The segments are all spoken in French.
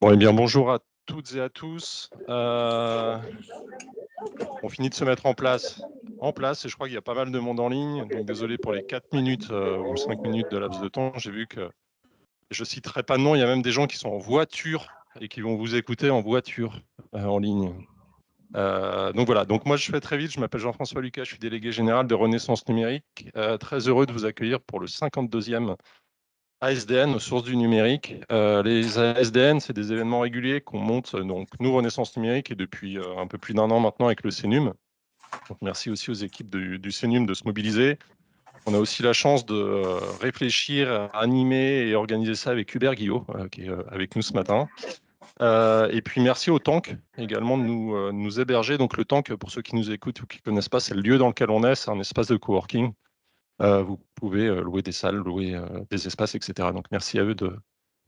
Bon, eh bien, bonjour à toutes et à tous. On finit de se mettre en place, et je crois qu'il y a pas mal de monde en ligne. Donc, désolé pour les 4 minutes ou 5 minutes de laps de temps. J'ai vu que je citerai pas de nom. Il y a même des gens qui sont en voiture et qui vont vous écouter en voiture en ligne. Donc voilà. Donc moi, je fais très vite. Je m'appelle Jean-François Lucas. Je suis délégué général de Renaissance Numérique. Très heureux de vous accueillir pour le 52e ASDN, aux sources du numérique. Les ASDN, c'est des événements réguliers qu'on monte, donc nous, Renaissance Numérique, et depuis un peu plus d'1 an maintenant avec le CNUM. Donc, merci aussi aux équipes du CNUM de se mobiliser. On a aussi la chance de réfléchir, animer et organiser ça avec Hubert Guillot, qui est avec nous ce matin. Et puis merci au Tank également de nous héberger. Donc le Tank, pour ceux qui nous écoutent ou qui ne connaissent pas, c'est le lieu dans lequel on est. C'est un espace de coworking. Vous pouvez louer des salles, louer des espaces, etc. Donc, merci à eux de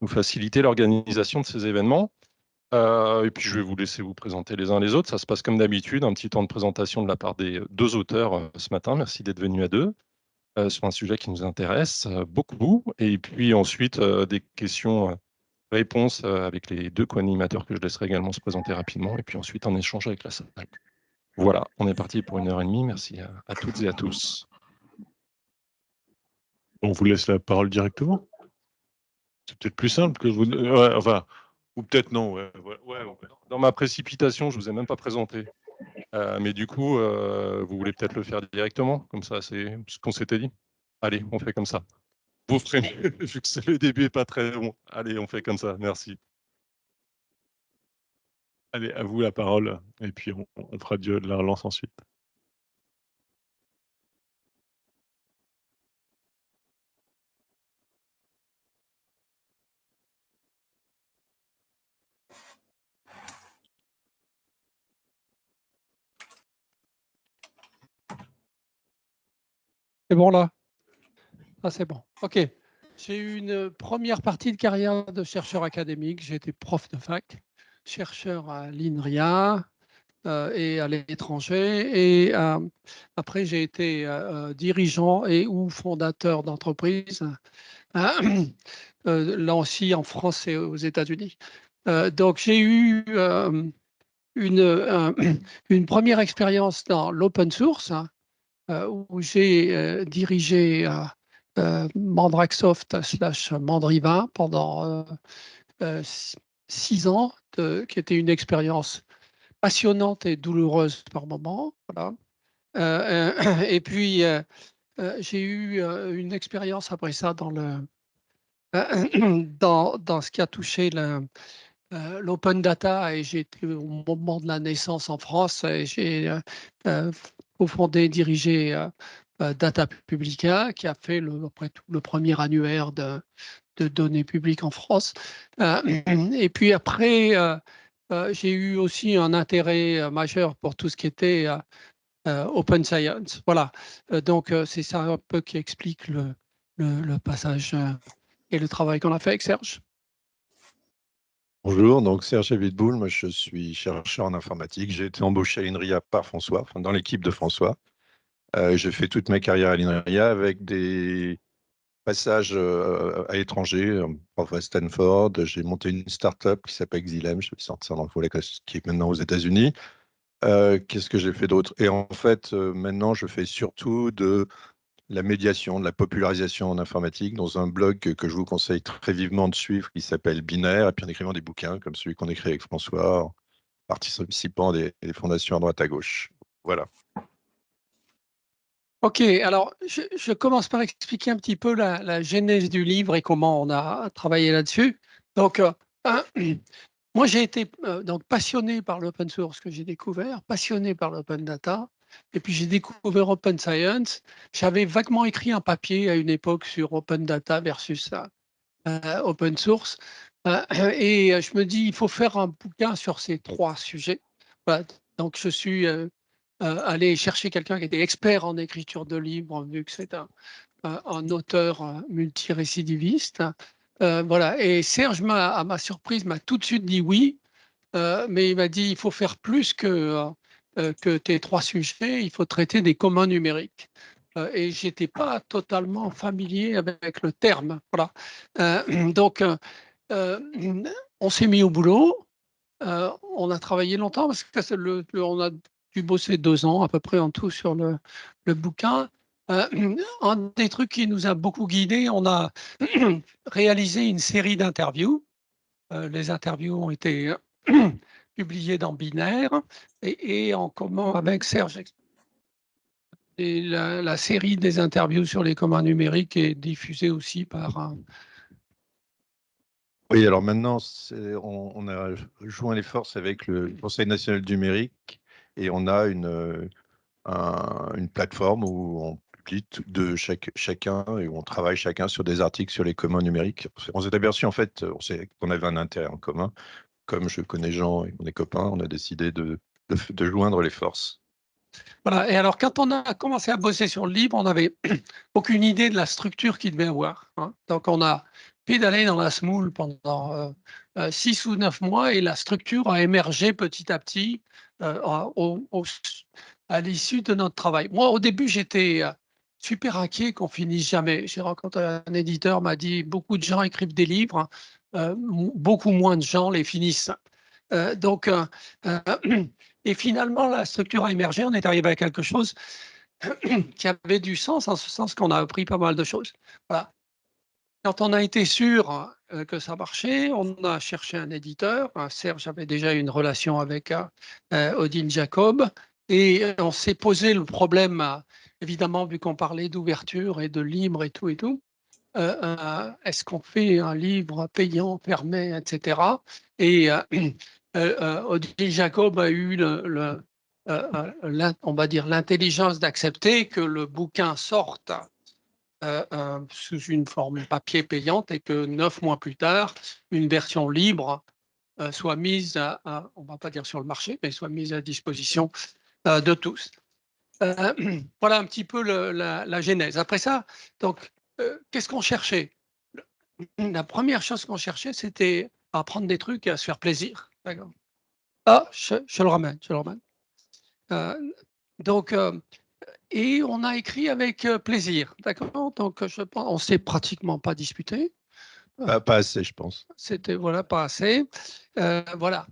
nous faciliter l'organisation de ces événements. Et puis, je vais vous laisser vous présenter les uns les autres. Ça se passe comme d'habitude, un petit temps de présentation de la part des deux auteurs ce matin. Merci d'être venus à deux sur un sujet qui nous intéresse beaucoup. Et puis ensuite, des questions-réponses avec les deux co-animateurs que je laisserai également se présenter rapidement. Et puis ensuite, un échange avec la salle. Voilà, on est parti pour 1h30. Merci à toutes et à tous. On vous laisse la parole directement. C'est peut-être plus simple que vous. Ouais, enfin, ou peut-être non. Ouais. Dans ma précipitation, je ne vous ai même pas présenté. Mais du coup, vous voulez peut-être le faire directement, comme ça, c'est ce qu'on s'était dit. Allez, on fait comme ça. Vous ferez mieux, vu que le début n'est pas très long. Allez, on fait comme ça. Merci. Allez, à vous la parole. Et puis, on fera de la relance ensuite. C'est bon là? Ah, c'est bon. OK. J'ai eu une première partie de carrière de chercheur académique. J'ai été prof de fac, chercheur à l'INRIA et à l'étranger. Et après, j'ai été dirigeant et ou fondateur d'entreprise, là aussi en France et aux États-Unis. Donc, j'ai eu une première expérience dans l'open source, où j'ai dirigé Mandrakesoft / Mandriva pendant 6 ans, qui était une expérience passionnante et douloureuse par moments. Voilà. Et puis, j'ai eu une expérience après ça dans ce qui a touché l'open data, et j'ai été au moment de la naissance en France, et j'ai cofondé, dirigé Data Publica, qui a fait après tout le premier annuaire de données publiques en France. Et puis après, j'ai eu aussi un intérêt majeur pour tout ce qui était open science. Voilà. Donc, c'est ça un peu qui explique le passage et le travail qu'on a fait avec Serge. Bonjour, donc Serge Videboul, moi je suis chercheur en informatique. J'ai été embauché à l'INRIA par François, enfin dans l'équipe de François. J'ai fait toute ma carrière à l'INRIA avec des passages à l'étranger, prof à Stanford. J'ai monté une start-up qui s'appelle Xylem, je vais sortir dans le volet, qui est maintenant aux États-Unis. Qu'est-ce que j'ai fait d'autre? Et en fait, maintenant, je fais surtout de la médiation, de la popularisation en informatique dans un blog que je vous conseille très vivement de suivre qui s'appelle Binaire, et puis en écrivant des bouquins comme celui qu'on écrit avec François, en participant des fondations à droite à gauche. Voilà. OK, alors je commence par expliquer un petit peu la genèse du livre et comment on a travaillé là-dessus. Donc, moi, j'ai été donc passionné par l'open source que j'ai découvert, passionné par l'open data, et puis j'ai découvert open science. J'avais vaguement écrit un papier à une époque sur open data versus open source, et je me dis, il faut faire un bouquin sur ces 3 sujets. Voilà. Donc, je suis aller chercher quelqu'un qui était expert en écriture de livres, vu que c'est un auteur multirécidiviste. Voilà. Et Serge, à ma surprise, m'a tout de suite dit oui, mais il m'a dit il faut faire plus que tes 3 sujets, il faut traiter des communs numériques. Et je n'étais pas totalement familier avec le terme. Voilà. Donc, on s'est mis au boulot. On a travaillé longtemps parce que on a dû bosser 2 ans à peu près en tout sur le bouquin. Un des trucs qui nous a beaucoup guidés, on a réalisé une série d'interviews. Les interviews ont été publiées dans Binaire et en commun avec Serge. Et la série des interviews sur les communs numériques est diffusée aussi par Oui, alors maintenant, on a joint les forces avec le Conseil national du numérique et on a une plateforme où on publie de chacun et où on travaille chacun sur des articles sur les communs numériques. On s'est aperçu en fait, qu'on avait un intérêt en commun. Comme je connais Jean et qu'on est copains, on a décidé de joindre les forces. Voilà. Et alors, quand on a commencé à bosser sur le livre, on n'avait aucune idée de la structure qu'il devait avoir. Hein. Donc, on a pédalé dans la semoule pendant 6 ou 9 mois et la structure a émergé petit à petit à l'issue de notre travail. Moi, au début, j'étais super inquiet qu'on finisse jamais. J'ai rencontré un éditeur, m'a dit beaucoup de gens écrivent des livres, beaucoup moins de gens les finissent. Et finalement, la structure a émergé. On est arrivé à quelque chose qui avait du sens, en ce sens qu'on a appris pas mal de choses. Voilà. Quand on a été sûr que ça marchait, on a cherché un éditeur. Serge avait déjà une relation avec Odile Jacob. Et on s'est posé le problème, évidemment, vu qu'on parlait d'ouverture et de libre et tout et tout. Est-ce qu'on fait un livre payant, fermé, etc. Et Odile Jacob a eu on va dire l'intelligence d'accepter que le bouquin sorte sous une forme papier payante et que 9 mois plus tard, une version libre soit mise on va pas dire sur le marché, mais soit mise à disposition de tous. Voilà un petit peu la genèse. Après ça, donc, qu'est-ce qu'on cherchait? La première chose qu'on cherchait, c'était à apprendre des trucs et à se faire plaisir. D'accord. Ah, je le ramène, je le ramène. Donc, et on a écrit avec plaisir. D'accord. Donc, je pense, on s'est pratiquement pas disputé. Pas assez, je pense. C'était voilà pas assez. Voilà.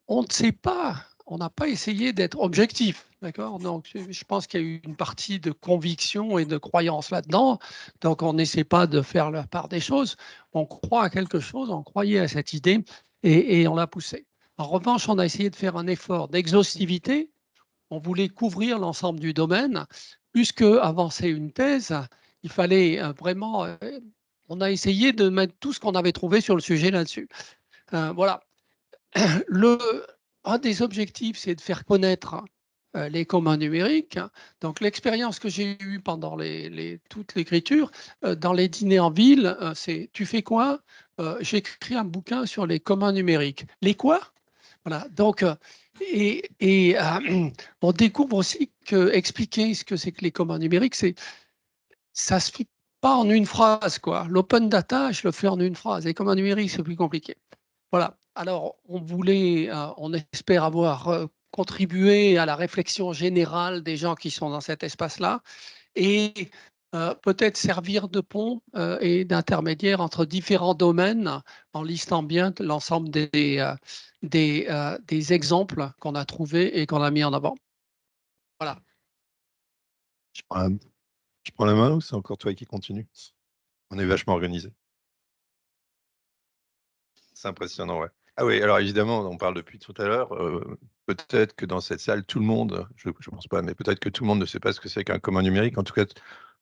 On ne sait pas, on n'a pas essayé d'être objectif, d'accord? Donc, je pense qu'il y a eu une partie de conviction et de croyance là-dedans. Donc, on n'essaie pas de faire la part des choses. On croit à quelque chose, on croyait à cette idée et on l'a poussée. En revanche, on a essayé de faire un effort d'exhaustivité. On voulait couvrir l'ensemble du domaine. Plus qu'avancer une thèse, il fallait vraiment. On a essayé de mettre tout ce qu'on avait trouvé sur le sujet là-dessus. Voilà. Un des objectifs, c'est de faire connaître les communs numériques. Donc, l'expérience que j'ai eue pendant toute l'écriture, dans les dîners en ville, c'est tu fais quoi? J'écris un bouquin sur les communs numériques. Les quoi? Voilà. Donc, on découvre aussi que expliquer ce que c'est que les communs numériques, ça ne se fait pas en une phrase, quoi. L'open data, je le fais en une phrase. Les communs numériques, c'est plus compliqué. Voilà. Alors, on espère avoir contribué à la réflexion générale des gens qui sont dans cet espace-là et peut-être servir de pont et d'intermédiaire entre différents domaines en listant bien l'ensemble des exemples qu'on a trouvés et qu'on a mis en avant. Voilà. Je prends la main ou c'est encore toi qui continue? On est vachement organisé. C'est impressionnant, ouais. Ah oui, alors évidemment, on parle depuis tout à l'heure. Peut-être que dans cette salle, tout le monde, je ne pense pas, mais peut-être que tout le monde ne sait pas ce que c'est qu'un commun numérique. En tout cas,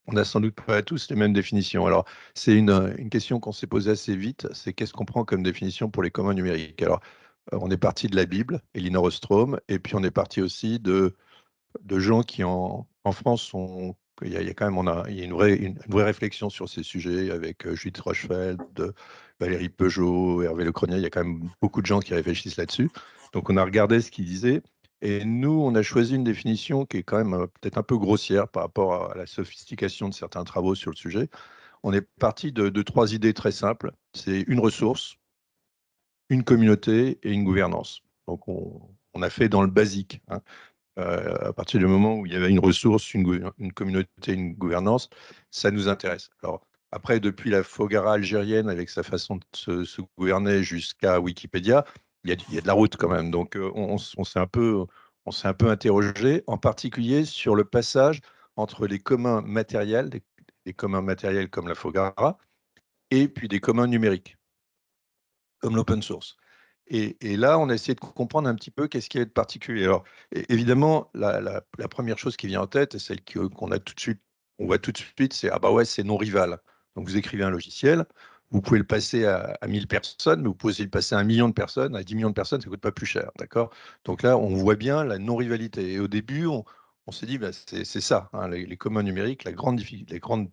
on n'a sans doute pas tous les mêmes définitions. Alors, c'est une question qu'on s'est posée assez vite, c'est qu'est-ce qu'on prend comme définition pour les communs numériques? Alors, on est parti de la Bible, Elinor Ostrom, et puis on est parti aussi de gens qui, en France, sont... Il y a quand même il y a une vraie réflexion sur ces sujets avec Judith Rochefeld, Valérie Peugeot, Hervé Lecronier. Il y a quand même beaucoup de gens qui réfléchissent là-dessus. Donc, on a regardé ce qu'ils disaient. Et nous, on a choisi une définition qui est quand même peut-être un peu grossière par rapport à la sophistication de certains travaux sur le sujet. On est parti de 3 idées très simples. C'est une ressource, une communauté et une gouvernance. Donc, on a fait dans le basique. Hein. À partir du moment où il y avait une ressource, une communauté, une gouvernance, ça nous intéresse. Alors, Après, depuis la Fogara algérienne, avec sa façon de se gouverner jusqu'à Wikipédia, il y a de la route quand même. Donc, on s'est un peu interrogé, en particulier sur le passage entre les communs matériels, les communs matériels comme la Fogara, et puis des communs numériques, comme l'open source. Et là, on a essayé de comprendre un petit peu qu'est-ce qu'il y avait de particulier. Alors, évidemment, la première chose qui vient en tête, et celle qu'on a tout de suite, on voit tout de suite, c'est ah bah ouais, c'est non rival. Donc, vous écrivez un logiciel, vous pouvez le passer à 1000 personnes, mais vous pouvez aussi le passer à 1 million de personnes, à 10 millions de personnes, ça ne coûte pas plus cher, d'accord? Donc là, on voit bien la non-rivalité. Et au début, on s'est dit, bah, c'est ça, hein, les communs numériques, la grande difficulté, les grandes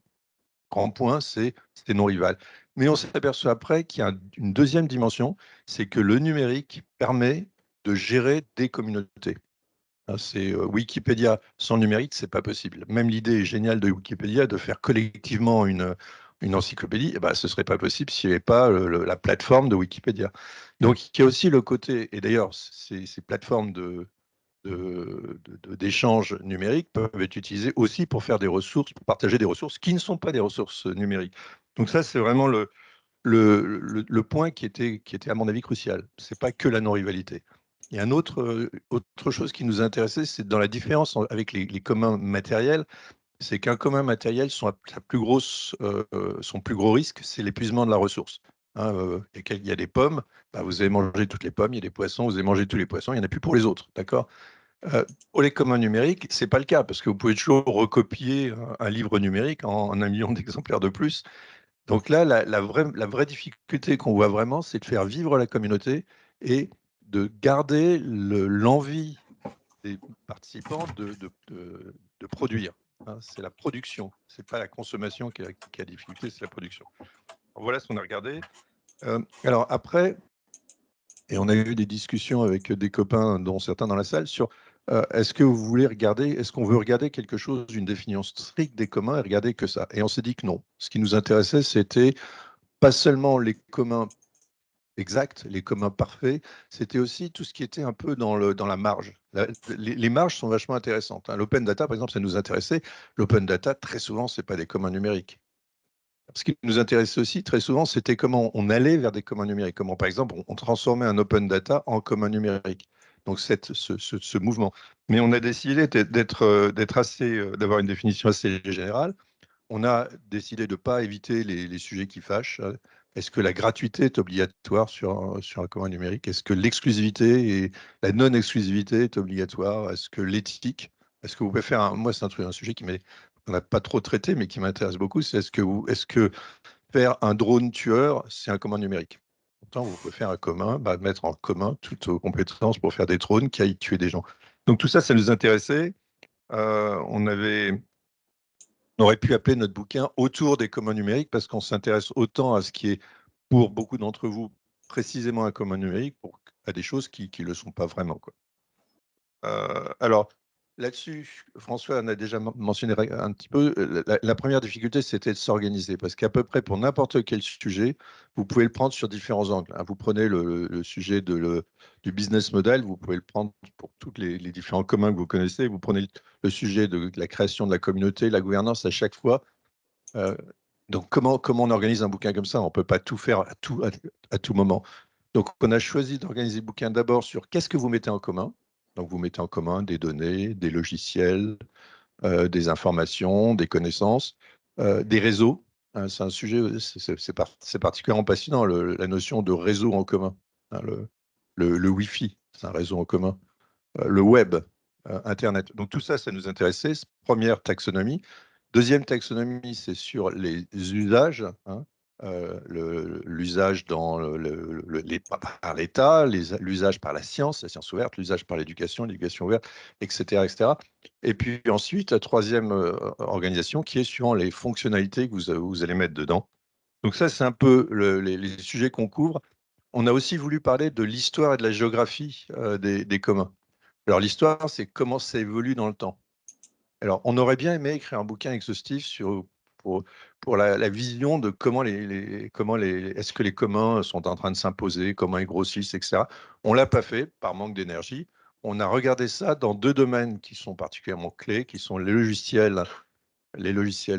grand point, c'est non rival. Mais on s'aperçoit après qu'il y a une deuxième dimension, c'est que le numérique permet de gérer des communautés. Hein, c'est Wikipédia sans numérique, c'est pas possible. Même l'idée est géniale de Wikipédia de faire collectivement une encyclopédie, eh ben, ce serait pas possible s'il n'y avait pas la plateforme de Wikipédia. Donc il y a aussi le côté, et d'ailleurs ces plateformes d'échanges numériques peuvent être utilisés aussi pour faire des ressources, pour partager des ressources qui ne sont pas des ressources numériques. Donc ça, c'est vraiment le point qui était, à mon avis, crucial. Ce n'est pas que la non-rivalité. Il y a autre chose qui nous intéressait, c'est dans la différence avec les communs matériels, c'est qu'un commun matériel, son plus gros risque, c'est l'épuisement de la ressource. Hein, il y a des pommes, bah, vous avez mangé toutes les pommes, il y a des poissons, vous avez mangé tous les poissons, il n'y en a plus pour les autres, d'accord? Pour les communs numériques, ce n'est pas le cas, parce que vous pouvez toujours recopier un livre numérique en 1 million d'exemplaires de plus. Donc là, la vraie difficulté qu'on voit vraiment, c'est de faire vivre la communauté et de garder l'envie des participants de produire. Hein. C'est la production, ce n'est pas la consommation qui a difficulté, c'est la production. Voilà ce qu'on a regardé. Alors après, et on a eu des discussions avec des copains, dont certains dans la salle, sur est-ce qu'on veut regarder quelque chose, une définition stricte des communs et regarder que ça. Et on s'est dit que non. Ce qui nous intéressait, c'était pas seulement les communs exacts, les communs parfaits, c'était aussi tout ce qui était un peu dans la marge. Les marges sont vachement intéressantes. Hein. L'open data, par exemple, ça nous intéressait. L'open data, très souvent, ce n'est pas des communs numériques. Ce qui nous intéressait aussi très souvent, c'était comment on allait vers des communs numériques, comment par exemple on transformait un open data en commun numérique. Donc ce mouvement. Mais on a décidé d'avoir une définition assez générale. On a décidé de ne pas éviter les sujets qui fâchent. Est-ce que la gratuité est obligatoire sur un commun numérique? Est-ce que l'exclusivité et la non-exclusivité est obligatoire? Est-ce que l'éthique? Est-ce que vous pouvez faire moi, c'est un sujet qu'on n'a pas trop traité, mais qui m'intéresse beaucoup, c'est est-ce que faire un drone tueur, c'est un commun numérique? Pourtant, vous pouvez faire un commun, mettre en commun toutes vos compétences pour faire des drones qui aillent tuer des gens. Donc tout ça, ça nous intéressait. On aurait pu appeler notre bouquin Autour des communs numériques parce qu'on s'intéresse autant à ce qui est, pour beaucoup d'entre vous, précisément un commun numérique, à des choses qui ne le sont pas vraiment, quoi. Alors, là-dessus, François en a déjà mentionné un petit peu. La première difficulté, c'était de s'organiser parce qu'à peu près pour n'importe quel sujet, vous pouvez le prendre sur différents angles. Hein. Vous prenez le sujet du business model, vous pouvez le prendre pour tous les différents communs que vous connaissez. Vous prenez le sujet de la création de la communauté, la gouvernance à chaque fois. Donc, comment on organise un bouquin comme ça? On ne peut pas tout faire à tout moment. Donc, on a choisi d'organiser le bouquin d'abord sur qu'est-ce que vous mettez en commun. Donc, vous mettez en commun des données, des logiciels, des informations, des connaissances, des réseaux. Hein, c'est un sujet, c'est particulièrement passionnant, la notion de réseau en commun. Hein, le Wi-Fi, c'est un réseau en commun. Le web, Internet. Donc, tout ça, ça nous intéressait. Première taxonomie. Deuxième taxonomie, c'est sur les usages. Hein, l'usage par l'État, l'usage par la science ouverte, l'usage par l'éducation ouverte, etc., etc. Et puis ensuite, la troisième organisation qui est sur les fonctionnalités que vous allez mettre dedans. Donc ça, c'est un peu les sujets qu'on couvre. On a aussi voulu parler de l'histoire et de la géographie des communs. Alors l'histoire, c'est comment ça évolue dans le temps. Alors, on aurait bien aimé écrire un bouquin exhaustif pour la vision de comment est-ce que les communs sont en train de s'imposer, comment ils grossissent, etc. On ne l'a pas fait par manque d'énergie. On a regardé ça dans 2 domaines qui sont particulièrement clés, qui sont les logiciels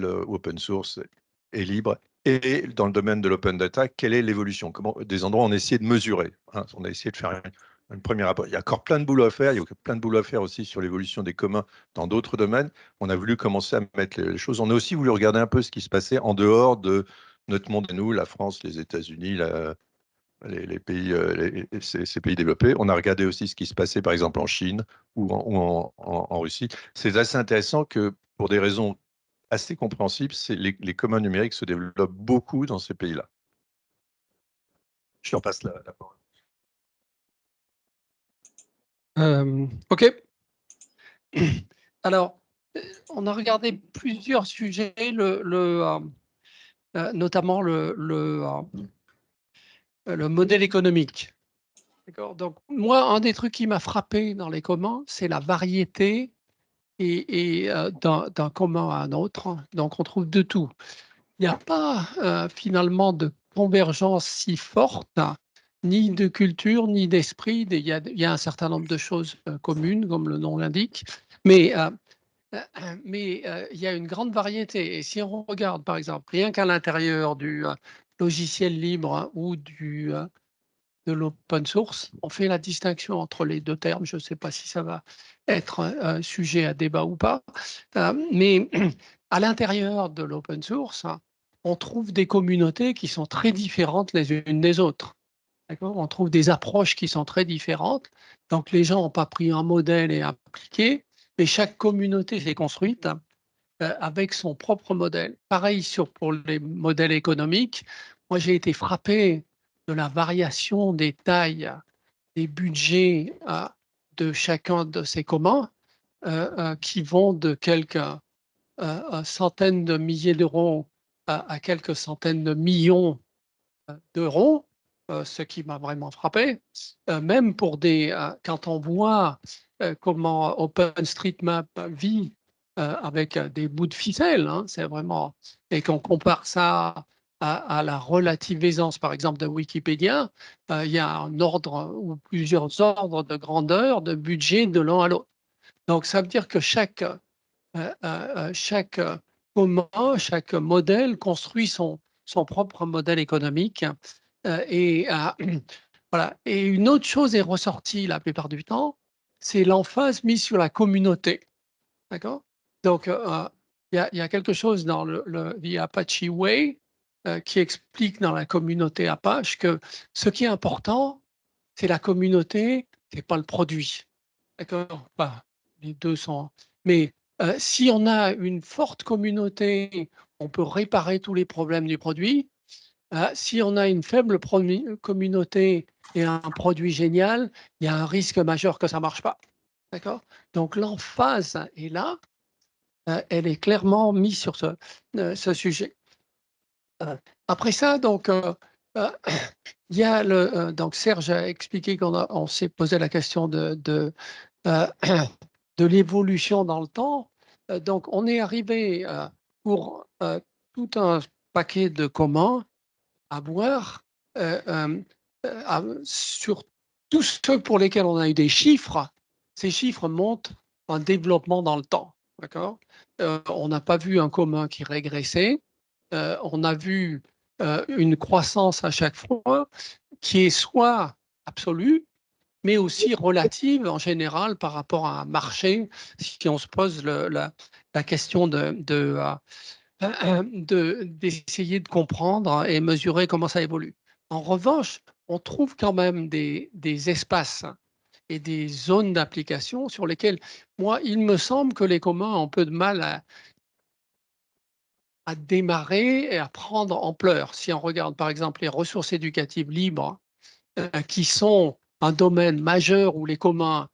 open source et libre. Et dans le domaine de l'open data, quelle est l'évolution? Des endroits où on a essayé de mesurer, hein, on a essayé de faire une première rapport. Il y a encore plein de boulot à faire. Il y a plein de boulot à faire aussi sur l'évolution des communs dans d'autres domaines. On a voulu commencer à mettre les choses. On a aussi voulu regarder un peu ce qui se passait en dehors de notre monde à nous, la France, les États-Unis, les pays, ces pays développés. On a regardé aussi ce qui se passait, par exemple, en Chine ou en Russie. C'est assez intéressant que, pour des raisons assez compréhensibles, les communs numériques se développent beaucoup dans ces pays-là. Je te repasse la parole. OK. Alors, on a regardé plusieurs sujets, notamment le modèle économique. D'accord. Donc, moi, un des trucs qui m'a frappé dans les communs, c'est la variété et d'un commun à un autre. Donc, on trouve de tout. Il n'y a pas finalement de convergence si forte, ni de culture, ni d'esprit. Il y a un certain nombre de choses communes, comme le nom l'indique, mais il y a une grande variété. Et si on regarde, par exemple, rien qu'à l'intérieur du logiciel libre ou de l'open source, on fait la distinction entre les deux termes. Je ne sais pas si ça va être un sujet à débat ou pas, mais à l'intérieur de l'open source, on trouve des communautés qui sont très différentes les unes des autres. On trouve des approches qui sont très différentes. Donc, les gens n'ont pas pris un modèle et appliqué, mais chaque communauté s'est construite avec son propre modèle. Pareil pour les modèles économiques. Moi, j'ai été frappé de la variation des tailles, des budgets de chacun de ces communs qui vont de quelques centaines de milliers d'euros à quelques centaines de millions d'euros, ce qui m'a vraiment frappé. Même pour quand on voit comment OpenStreetMap vit avec des bouts de ficelle, hein, c'est vraiment, et qu'on compare ça à la relative aisance, par exemple, de Wikipédia, il y a un ordre ou plusieurs ordres de grandeur, de budget de l'un à l'autre. Donc, ça veut dire que chaque commun, chaque modèle construit son propre modèle économique. Voilà. Et une autre chose est ressortie la plupart du temps, c'est l'emphase mise sur la communauté. D'accord? Donc, il y a quelque chose dans the Apache Way qui explique dans la communauté Apache que ce qui est important, c'est la communauté, c'est pas le produit. D'accord? Enfin, les deux sont. Mais si on a une forte communauté, on peut réparer tous les problèmes du produit. Si on a une faible communauté et un produit génial, il y a un risque majeur que ça ne marche pas. D'accord? Donc l'emphase est là, elle est clairement mise sur ce sujet. Après ça, donc, il y a donc Serge a expliqué qu'on s'est posé la question de l'évolution dans le temps. Donc, on est arrivé pour tout un paquet de communs à voir sur tous ceux pour lesquels on a eu des chiffres. Ces chiffres montrent un développement dans le temps. D'accord. On n'a pas vu un commun qui régressait. On a vu une croissance à chaque fois qui est soit absolue, mais aussi relative en général par rapport à un marché, si on se pose la question d'essayer de comprendre et mesurer comment ça évolue. En revanche, on trouve quand même des espaces et des zones d'application sur lesquelles, moi, il me semble que les communs ont un peu de mal à démarrer et à prendre ampleur. Si on regarde par exemple les ressources éducatives libres, qui sont un domaine majeur où les communs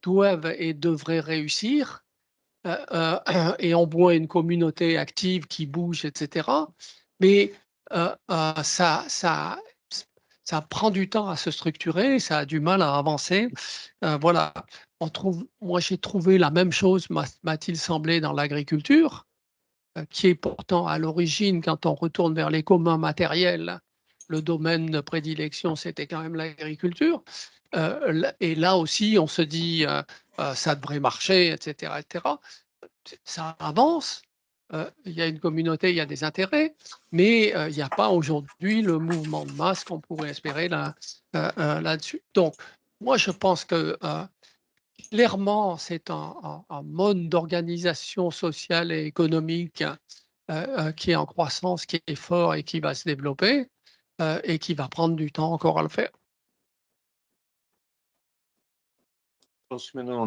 doivent et devraient réussir, et on voit une communauté active qui bouge, etc. Mais ça prend du temps à se structurer, ça a du mal à avancer. Voilà, moi j'ai trouvé la même chose, m'a-t-il semblé, dans l'agriculture, qui est pourtant à l'origine, quand on retourne vers les communs matériels, le domaine de prédilection, c'était quand même l'agriculture. Et là aussi, on se dit, ça devrait marcher, etc., etc. Ça avance, il y a une communauté, il y a des intérêts, mais il n'y a pas aujourd'hui le mouvement de masse qu'on pourrait espérer là-dessus. Donc, moi, je pense que clairement, c'est un mode d'organisation sociale et économique qui est en croissance, qui est fort et qui va se développer et qui va prendre du temps encore à le faire. Je pense que maintenant,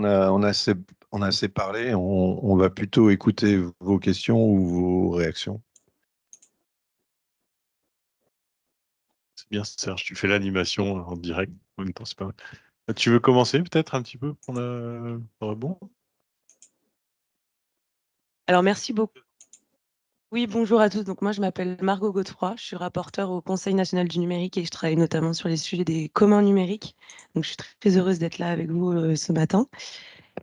on a assez parlé. On va plutôt écouter vos questions ou vos réactions. C'est bien, Serge, tu fais l'animation en direct. En même temps, c'est pas mal. Tu veux commencer peut-être un petit peu pour le rebond? Alors, merci beaucoup. Oui, bonjour à tous. Donc, moi, je m'appelle Margot Godefroy. Je suis rapporteure au Conseil national du numérique et je travaille notamment sur les sujets des communs numériques. Donc, je suis très heureuse d'être là avec vous ce matin.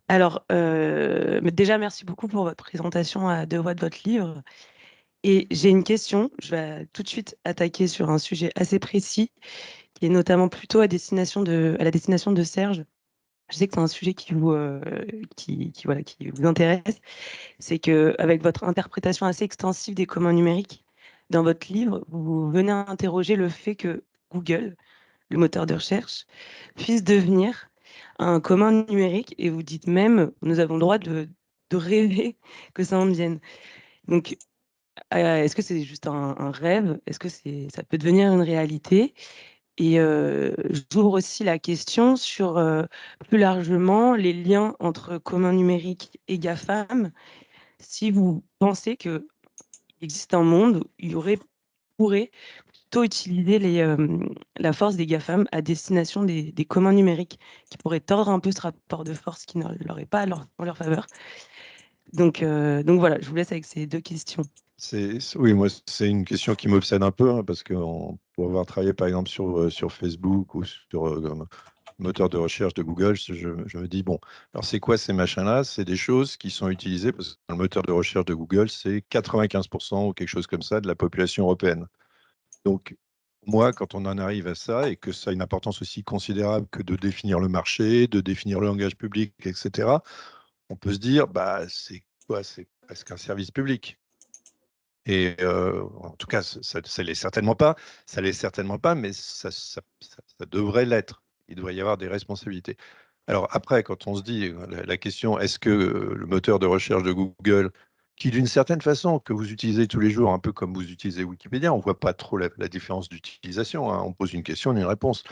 Alors, mais déjà, merci beaucoup pour votre présentation à deux voix de votre livre. Et j'ai une question. Je vais tout de suite attaquer sur un sujet assez précis, qui est notamment plutôt à la destination de Serge. Je sais que c'est un sujet qui vous intéresse. C'est qu'avec votre interprétation assez extensive des communs numériques, dans votre livre, vous venez à interroger le fait que Google, le moteur de recherche, puisse devenir un commun numérique et vous dites même, nous avons le droit de rêver que ça en devienne. Donc, est-ce que c'est juste un rêve? Est-ce que ça peut devenir une réalité? Et j'ouvre aussi la question sur plus largement les liens entre commun numérique et GAFAM. Si vous pensez qu'il existe un monde où il pourrait plutôt utiliser la force des GAFAM à destination des communs numériques, qui pourraient tordre un peu ce rapport de force qui ne leur est pas en leur faveur. Donc voilà, je vous laisse avec ces deux questions. Oui, moi, c'est une question qui m'obsède un peu, hein, parce que pour avoir travaillé, par exemple, sur Facebook ou sur le moteur de recherche de Google, je me dis, bon, alors c'est quoi ces machins-là? C'est des choses qui sont utilisées, parce que dans le moteur de recherche de Google, c'est 95% ou quelque chose comme ça de la population européenne. Donc, moi, quand on en arrive à ça, et que ça a une importance aussi considérable que de définir le marché, de définir le langage public, etc., on peut se dire, bah, c'est quoi? C'est presque un service public. Et en tout cas, ça ne l'est certainement pas. Ça l'est certainement pas, mais ça devrait l'être. Il doit y avoir des responsabilités. Alors après, quand on se dit la question, est-ce que le moteur de recherche de Google, qui d'une certaine façon, que vous utilisez tous les jours, un peu comme vous utilisez Wikipédia, on ne voit pas trop la différence d'utilisation, hein. On pose une question, on a une réponse.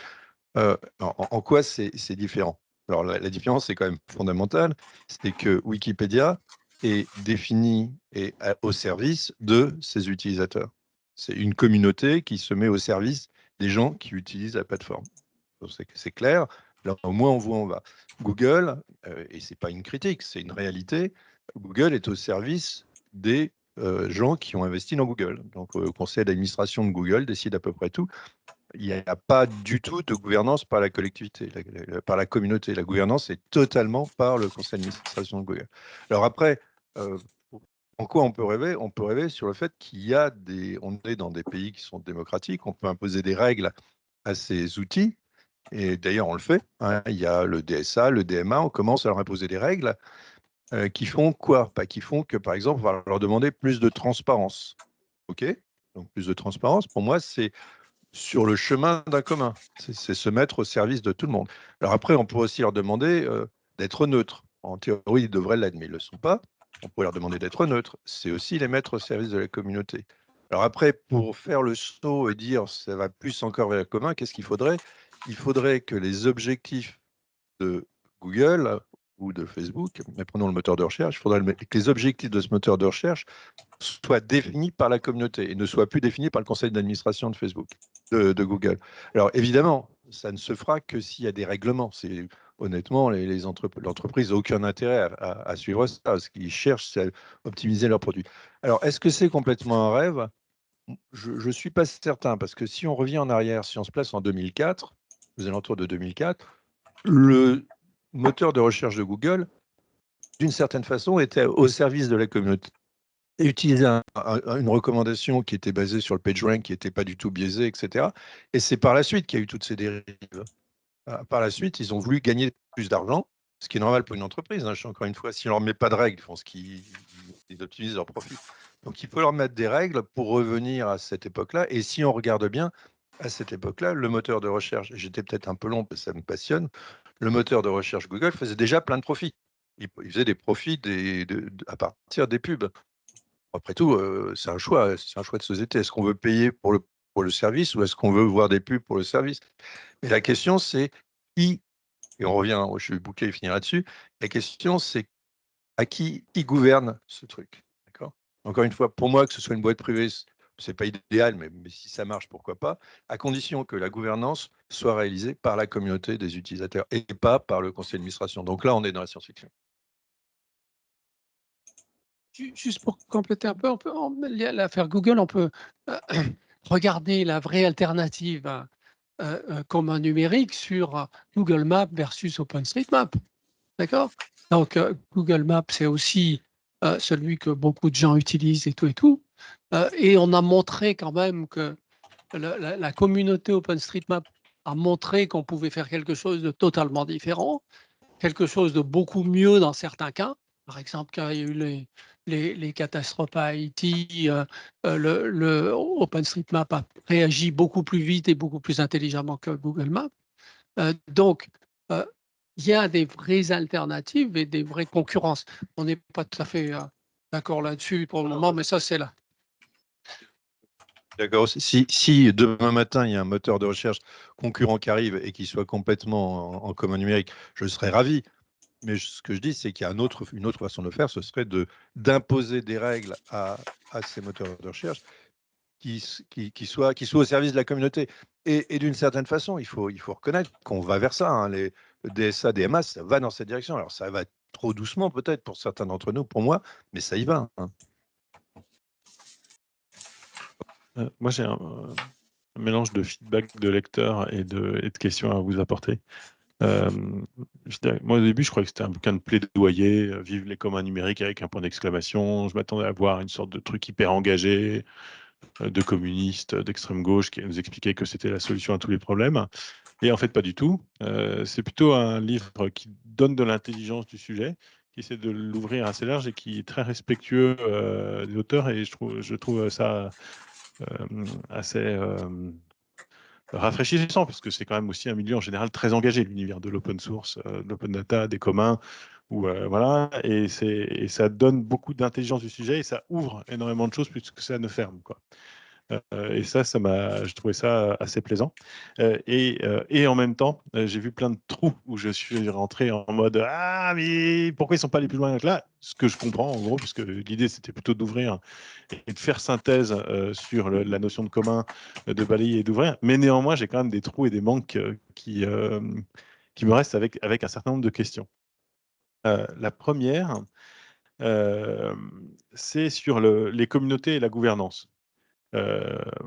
En quoi c'est différent? Alors la différence est quand même fondamentale, c'est que Wikipédia est défini et au service de ses utilisateurs. C'est une communauté qui se met au service des gens qui utilisent la plateforme. C'est clair, là au moins on voit où on va. Google, et ce n'est pas une critique, c'est une réalité, Google est au service des gens qui ont investi dans Google. Donc le conseil d'administration de Google décide à peu près tout. Il n'y a pas du tout de gouvernance par la collectivité, par la communauté. La gouvernance est totalement par le conseil d'administration de Google. Alors après, en quoi on peut rêver? On peut rêver sur le fait on est dans des pays qui sont démocratiques, on peut imposer des règles à ces outils, et d'ailleurs on le fait, hein. Il y a le DSA, le DMA, on commence à leur imposer des règles qui font quoi? Pas qui font que, par exemple, on va leur demander plus de transparence. OK? Donc plus de transparence, pour moi, c'est sur le chemin d'un commun. C'est se mettre au service de tout le monde. Alors après, on pourrait aussi leur demander d'être neutres. En théorie, ils devraient l'être, mais ils ne le sont pas. On pourrait leur demander d'être neutres. C'est aussi les mettre au service de la communauté. Alors après, pour faire le saut et dire ça va plus encore vers le commun, qu'est-ce qu'il faudrait? Il faudrait que les objectifs de Google ou de Facebook, mais prenons le moteur de recherche, il faudrait que les objectifs de ce moteur de recherche soient définis par la communauté et ne soient plus définis par le conseil d'administration de Facebook, de Google. Alors évidemment, ça ne se fera que s'il y a des règlements. Honnêtement, l'entreprise n'a aucun intérêt à suivre ça. Ce qu'ils cherchent, c'est à optimiser leurs produits. Alors, est-ce que c'est complètement un rêve? Je ne suis pas certain, parce que si on revient en arrière, si on se place en 2004, aux alentours de 2004, le moteur de recherche de Google, d'une certaine façon, était au service de la communauté et utilisait une recommandation qui était basée sur le PageRank, qui n'était pas du tout biaisée, etc. Et c'est par la suite qu'il y a eu toutes ces dérives. Par la suite, ils ont voulu gagner plus d'argent, ce qui est normal pour une entreprise, hein. Encore une fois, si on ne leur met pas de règles, ils font ce qu'ils ils optimisent leur profit. Donc, il faut leur mettre des règles pour revenir à cette époque-là. Et si on regarde bien, à cette époque-là, le moteur de recherche, j'étais peut-être un peu long parce que ça me passionne, le moteur de recherche Google faisait déjà plein de profits. Il faisait des profits à partir des pubs. Après tout, c'est un choix de société. Est-ce qu'on veut payer pour le service ou est-ce qu'on veut voir des pubs pour le service? Mais la question, c'est qui, et on revient, je vais boucler et finir là-dessus, la question, c'est à qui gouverne ce truc. D'accord? Encore une fois, pour moi, que ce soit une boîte privée, c'est pas idéal, mais si ça marche, pourquoi pas, à condition que la gouvernance soit réalisée par la communauté des utilisateurs et pas par le conseil d'administration. Donc là, on est dans la science-fiction. Juste pour compléter un peu, l'affaire Google, on peut regarder la vraie alternative commun numérique sur Google Maps versus OpenStreetMap. D'accord? Donc, Google Maps, c'est aussi celui que beaucoup de gens utilisent et tout et tout. Et on a montré quand même que la communauté OpenStreetMap a montré qu'on pouvait faire quelque chose de totalement différent, quelque chose de beaucoup mieux dans certains cas. Par exemple, quand il y a eu les catastrophes à Haïti, le OpenStreetMap a réagi beaucoup plus vite et beaucoup plus intelligemment que Google Maps. Donc, il y a des vraies alternatives et des vraies concurrences. On n'est pas tout à fait d'accord là-dessus pour le moment, mais ça, c'est là. D'accord. Si demain matin, il y a un moteur de recherche concurrent qui arrive et qui soit complètement en commun numérique, je serais ravi. Mais ce que je dis, c'est qu'il y a une autre façon de le faire, ce serait d'imposer des règles à ces moteurs de recherche qui soient au service de la communauté. Et d'une certaine façon, il faut reconnaître qu'on va vers ça. Hein. Le DSA, DMA, ça va dans cette direction. Alors, ça va trop doucement peut-être pour certains d'entre nous, pour moi, mais ça y va. Hein. Moi, j'ai un mélange de feedback de lecteurs et de questions à vous apporter. Moi, au début, je croyais que c'était un bouquin de plaidoyer, vive les communs numériques avec un point d'exclamation. Je m'attendais à voir une sorte de truc hyper engagé de communistes, d'extrême gauche qui nous expliquaient que c'était la solution à tous les problèmes. Et en fait, pas du tout. C'est plutôt un livre qui donne de l'intelligence du sujet, qui essaie de l'ouvrir assez large et qui est très respectueux des auteurs. Et je trouve ça assez rafraîchissant, parce que c'est quand même aussi un milieu en général très engagé, l'univers de l'open source, de l'open data, des communs, voilà, et ça donne beaucoup d'intelligence du sujet et ça ouvre énormément de choses plus que ça ne ferme, quoi. Et je trouvais ça assez plaisant. Et en même temps, j'ai vu plein de trous où je suis rentré en mode ah, mais pourquoi ils sont pas allés plus loin que là? Ce que je comprends en gros, puisque l'idée c'était plutôt d'ouvrir et de faire synthèse sur la notion de commun, de balayer et d'ouvrir. Mais néanmoins, j'ai quand même des trous et des manques qui me restent avec un certain nombre de questions. La première, c'est sur les communautés et la gouvernance.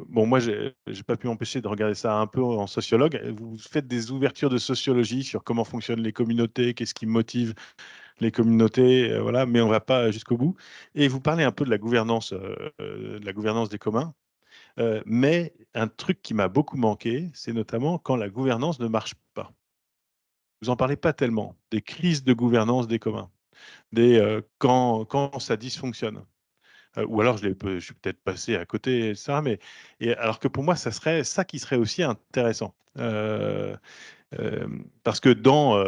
Bon, moi, j'ai pas pu m'empêcher de regarder ça un peu en sociologue. Vous faites des ouvertures de sociologie sur comment fonctionnent les communautés, qu'est-ce qui motive les communautés, voilà, mais on va pas jusqu'au bout. Et vous parlez un peu de la gouvernance des communs. Mais un truc qui m'a beaucoup manqué, c'est notamment quand la gouvernance ne marche pas. Vous en parlez pas tellement, des crises de gouvernance des communs, quand ça dysfonctionne. Ou alors je suis peut-être passé à côté de ça, alors que pour moi, ça serait ça qui serait aussi intéressant. Parce que dans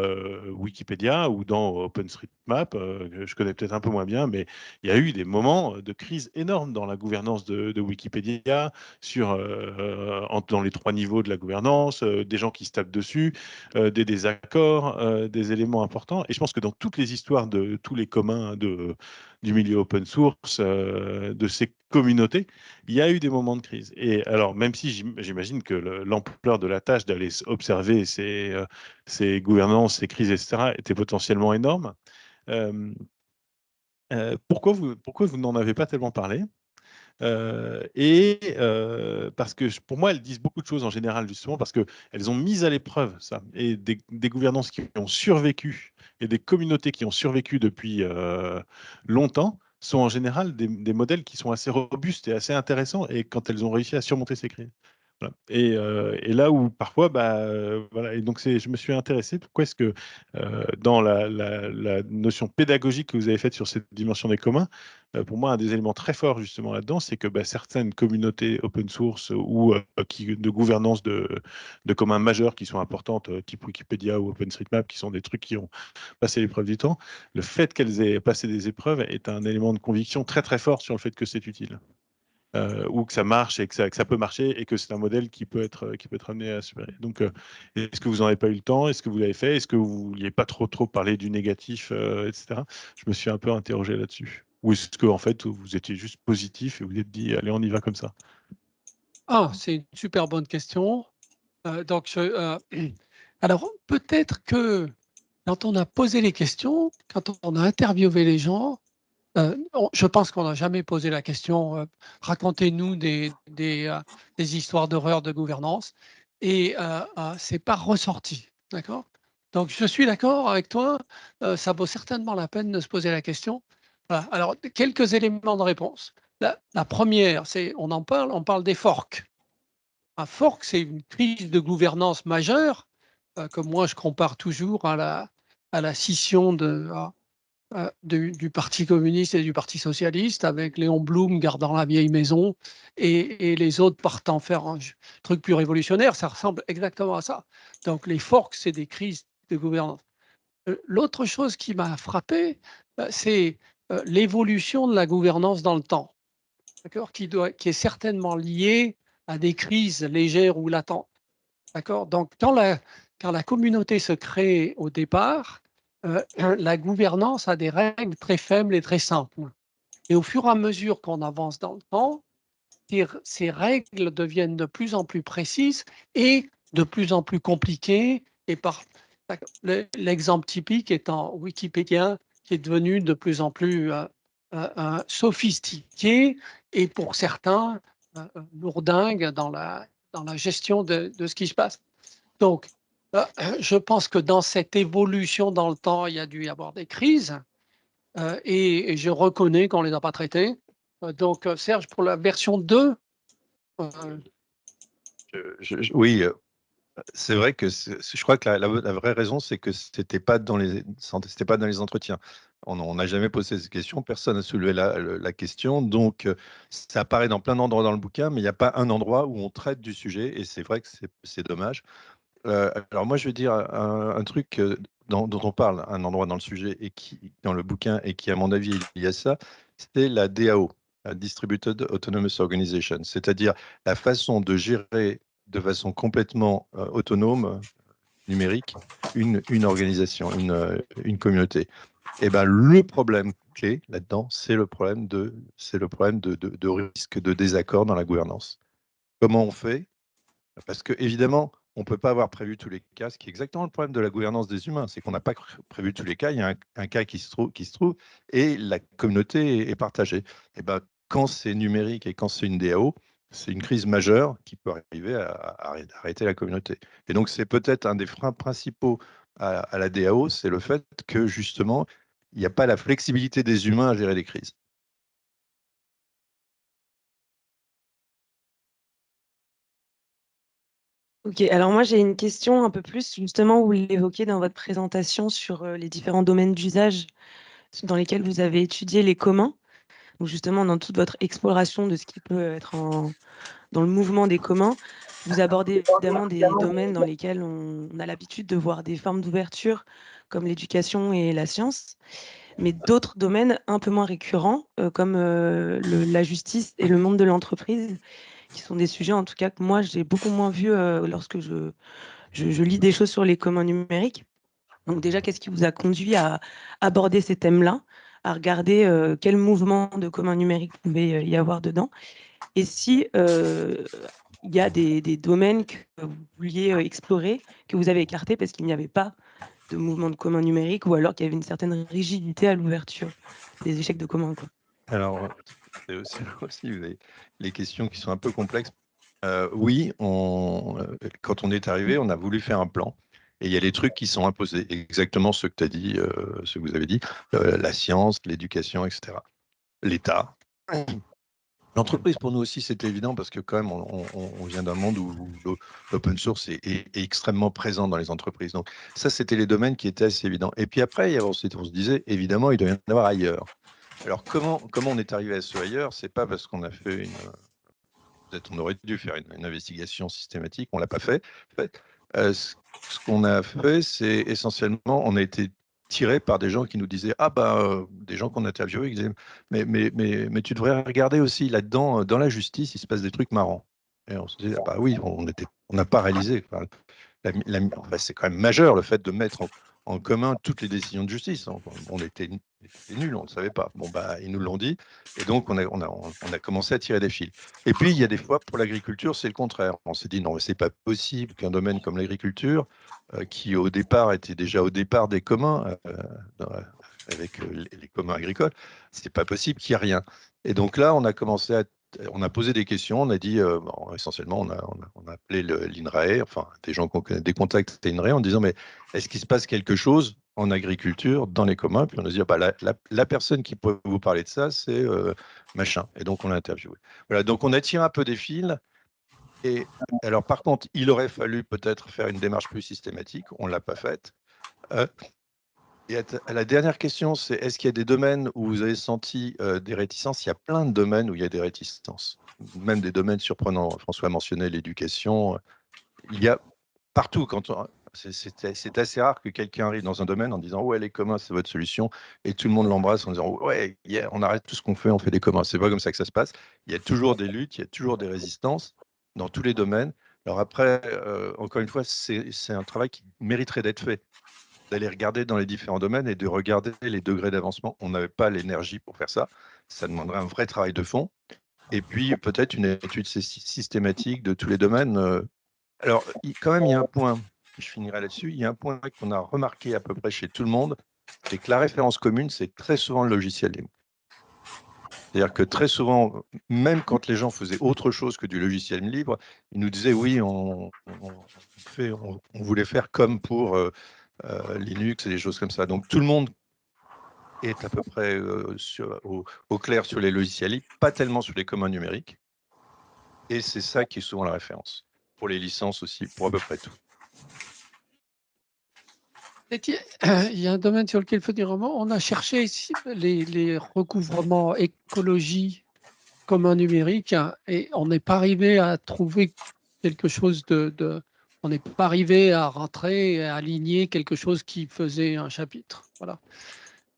Wikipédia ou dans OpenStreetMap, je connais peut-être un peu moins bien, mais il y a eu des moments de crise énormes dans la gouvernance de Wikipédia, dans les 3 niveaux de la gouvernance, des gens qui se tapent dessus, des désaccords, des éléments importants. Et je pense que dans toutes les histoires de tous les communs du milieu open source, de ces communautés, il y a eu des moments de crise. Et alors, même si j'imagine que l'ampleur de la tâche d'aller observer ces gouvernances, ces crises, etc., était potentiellement énorme, pourquoi vous n'en avez pas tellement parlé? Parce que pour moi, elles disent beaucoup de choses en général, justement, parce qu'elles ont mis à l'épreuve ça. Et des gouvernances qui ont survécu et des communautés qui ont survécu depuis longtemps sont en général des modèles qui sont assez robustes et assez intéressants et quand elles ont réussi à surmonter ces crises. Voilà. Et là où parfois, voilà, et donc je me suis intéressé, pourquoi est-ce que dans la notion pédagogique que vous avez faite sur cette dimension des communs, pour moi, un des éléments très forts justement là-dedans, c'est que certaines communautés open source ou de gouvernance de communs majeurs qui sont importantes, type Wikipédia ou OpenStreetMap, qui sont des trucs qui ont passé l'épreuve du temps, le fait qu'elles aient passé des épreuves est un élément de conviction très très fort sur le fait que c'est utile. Ou que ça marche et que ça peut marcher et que c'est un modèle qui peut être amené à supérer. Donc, est-ce que vous n'en avez pas eu le temps? Est-ce que vous l'avez fait? Est-ce que vous ne vouliez pas trop parler du négatif, etc. Je me suis un peu interrogé là-dessus. Ou est-ce que en fait, vous étiez juste positif et vous vous êtes dit, allez, on y va comme ça? Ah, c'est une super bonne question. Alors, peut-être que quand on a posé les questions, quand on a interviewé les gens, je pense qu'on n'a jamais posé la question racontez-nous des histoires d'horreur de gouvernance, et c'est pas ressorti, d'accord? Donc je suis d'accord avec toi, ça vaut certainement la peine de se poser la question. Voilà. Alors quelques éléments de réponse. La première, c'est on parle des forks. Un fork, c'est une crise de gouvernance majeure que moi je compare toujours à la scission du Parti communiste et du Parti socialiste, avec Léon Blum gardant la vieille maison et les autres partant faire un truc plus révolutionnaire. Ça ressemble exactement à ça. Donc les forks, c'est des crises de gouvernance. L'autre chose qui m'a frappé, c'est l'évolution de la gouvernance dans le temps, d'accord, qui est certainement liée à des crises légères ou latentes. D'accord. Donc, quand la communauté se crée au départ, la gouvernance a des règles très faibles et très simples. Et au fur et à mesure qu'on avance dans le temps, ces règles deviennent de plus en plus précises et de plus en plus compliquées. L'exemple typique étant Wikipédia, qui est devenu de plus en plus sophistiqué et pour certains lourdingue dans la gestion de ce qui se passe. Donc, je pense que dans cette évolution dans le temps, il y a dû y avoir des crises et je reconnais qu'on ne les a pas traitées. Donc, Serge, pour la version 2, Oui, c'est vrai que je crois que la vraie raison, c'est que c'était pas dans les entretiens. On n'a jamais posé cette question, personne n'a soulevé la question, donc ça apparaît dans plein d'endroits dans le bouquin, mais il n'y a pas un endroit où on traite du sujet, et c'est vrai que c'est dommage. Alors moi, je vais dire un truc dont on parle, un endroit dans le sujet et dans le bouquin, et qui, à mon avis, il y a ça, c'est la DAO, la Distributed Autonomous Organization, c'est-à-dire la façon de gérer de façon complètement autonome, numérique, une organisation, une communauté. Et ben, le problème clé là-dedans, c'est le problème de risque de désaccord dans la gouvernance. Comment on fait? Parce que évidemment, on ne peut pas avoir prévu tous les cas, ce qui est exactement le problème de la gouvernance des humains, c'est qu'on n'a pas prévu tous les cas, il y a un cas qui se trouve, et la communauté est partagée. Et ben, quand c'est numérique et quand c'est une DAO, c'est une crise majeure qui peut arriver à arrêter la communauté. Et donc, c'est peut-être un des freins principaux à la DAO, c'est le fait que justement, il n'y a pas la flexibilité des humains à gérer les crises. Ok, alors moi j'ai une question un peu plus, justement, vous l'évoquez dans votre présentation sur les différents domaines d'usage dans lesquels vous avez étudié les communs. Donc justement, dans toute votre exploration de ce qui peut être dans le mouvement des communs, vous abordez évidemment des domaines dans lesquels on a l'habitude de voir des formes d'ouverture, comme l'éducation et la science, mais d'autres domaines un peu moins récurrents, comme la justice et le monde de l'entreprise, qui sont des sujets, en tout cas, que moi, j'ai beaucoup moins vu lorsque je lis des choses sur les communs numériques. Donc déjà, qu'est-ce qui vous a conduit à aborder ces thèmes-là, à regarder quel mouvement de communs numériques pouvait y avoir dedans, et si il y a des domaines que vous vouliez explorer, que vous avez écartés parce qu'il n'y avait pas de mouvement de commun numérique, ou alors qu'il y avait une certaine rigidité à l'ouverture des échecs de commun, quoi. Alors, c'est aussi les questions qui sont un peu complexes. Oui, quand on est arrivé, on a voulu faire un plan. Et il y a des trucs qui sont imposés, exactement ce que tu as dit, ce que vous avez dit, la science, l'éducation, etc. L'État. L'entreprise, pour nous aussi, c'était évident parce que quand même, on vient d'un monde où l'open source est extrêmement présent dans les entreprises. Donc ça, c'était les domaines qui étaient assez évidents. Et puis après, ensuite, on se disait, évidemment, il doit y en avoir ailleurs. Alors comment on est arrivé à ce ailleurs? C'est pas parce qu'on a fait peut-être on aurait dû faire une investigation systématique, on l'a pas fait. En fait, ce qu'on a fait, c'est essentiellement, on a été tiré par des gens qui nous disaient, ah bah, des gens qu'on interviewait, qui disaient, mais tu devrais regarder aussi là-dedans, dans la justice, il se passe des trucs marrants. Et on se disait, ah bah oui, on n'a pas réalisé. Enfin, enfin, c'est quand même majeur le fait de mettre en commun toutes les décisions de justice. On était nuls, on ne savait pas. Bon, bah, ils nous l'ont dit, et donc on a commencé à tirer des fils. Et puis, il y a des fois, pour l'agriculture, c'est le contraire. On s'est dit, non, c'est pas possible qu'un domaine comme l'agriculture, qui au départ était déjà au départ des communs, avec les communs agricoles, c'est pas possible qu'il n'y ait rien. Et donc là, on a posé des questions, on a dit, bon, essentiellement, on a appelé l'INRAE, enfin, des gens qu'on connaît, des contacts à l'INRAE, en disant, mais est-ce qu'il se passe quelque chose en agriculture, dans les communs? Puis on a dit, ah, bah, la personne qui peut vous parler de ça, c'est machin. Et donc, on l'a interviewé. Voilà, donc on a tiré un peu des fils. Et alors, par contre, il aurait fallu peut-être faire une démarche plus systématique. On ne l'a pas faite. Et à la dernière question, c'est est-ce qu'il y a des domaines où vous avez senti des réticences? Il y a plein de domaines où il y a des réticences, même des domaines surprenants. François mentionnait l'éducation. Il y a partout. C'est assez rare que quelqu'un arrive dans un domaine en disant ouais, les communs, c'est votre solution, et tout le monde l'embrasse en disant ouais, yeah, on arrête tout ce qu'on fait, on fait des communs. C'est pas comme ça que ça se passe. Il y a toujours des luttes, il y a toujours des résistances dans tous les domaines. Alors après, encore une fois, c'est un travail qui mériterait d'être fait, d'aller regarder dans les différents domaines et de regarder les degrés d'avancement. On n'avait pas l'énergie pour faire ça. Ça demanderait un vrai travail de fond. Et puis peut-être une étude systématique de tous les domaines. Alors, quand même, il y a un point, je finirai là-dessus, il y a un point qu'on a remarqué à peu près chez tout le monde, c'est que la référence commune, c'est très souvent le logiciel libre. C'est-à-dire que très souvent, même quand les gens faisaient autre chose que du logiciel libre, ils nous disaient oui, on voulait faire comme pour Linux et des choses comme ça. Donc tout le monde est à peu près au clair sur les logiciels libres, pas tellement sur les communs numériques. Et c'est ça qui est souvent la référence. Pour les licences aussi, pour à peu près tout. Il y a un domaine sur lequel il faut dire un mot. On a cherché ici les recouvrements écologie commun numérique, hein, et on n'est pas arrivé à trouver quelque chose on n'est pas arrivé à rentrer et à aligner quelque chose qui faisait un chapitre. Voilà.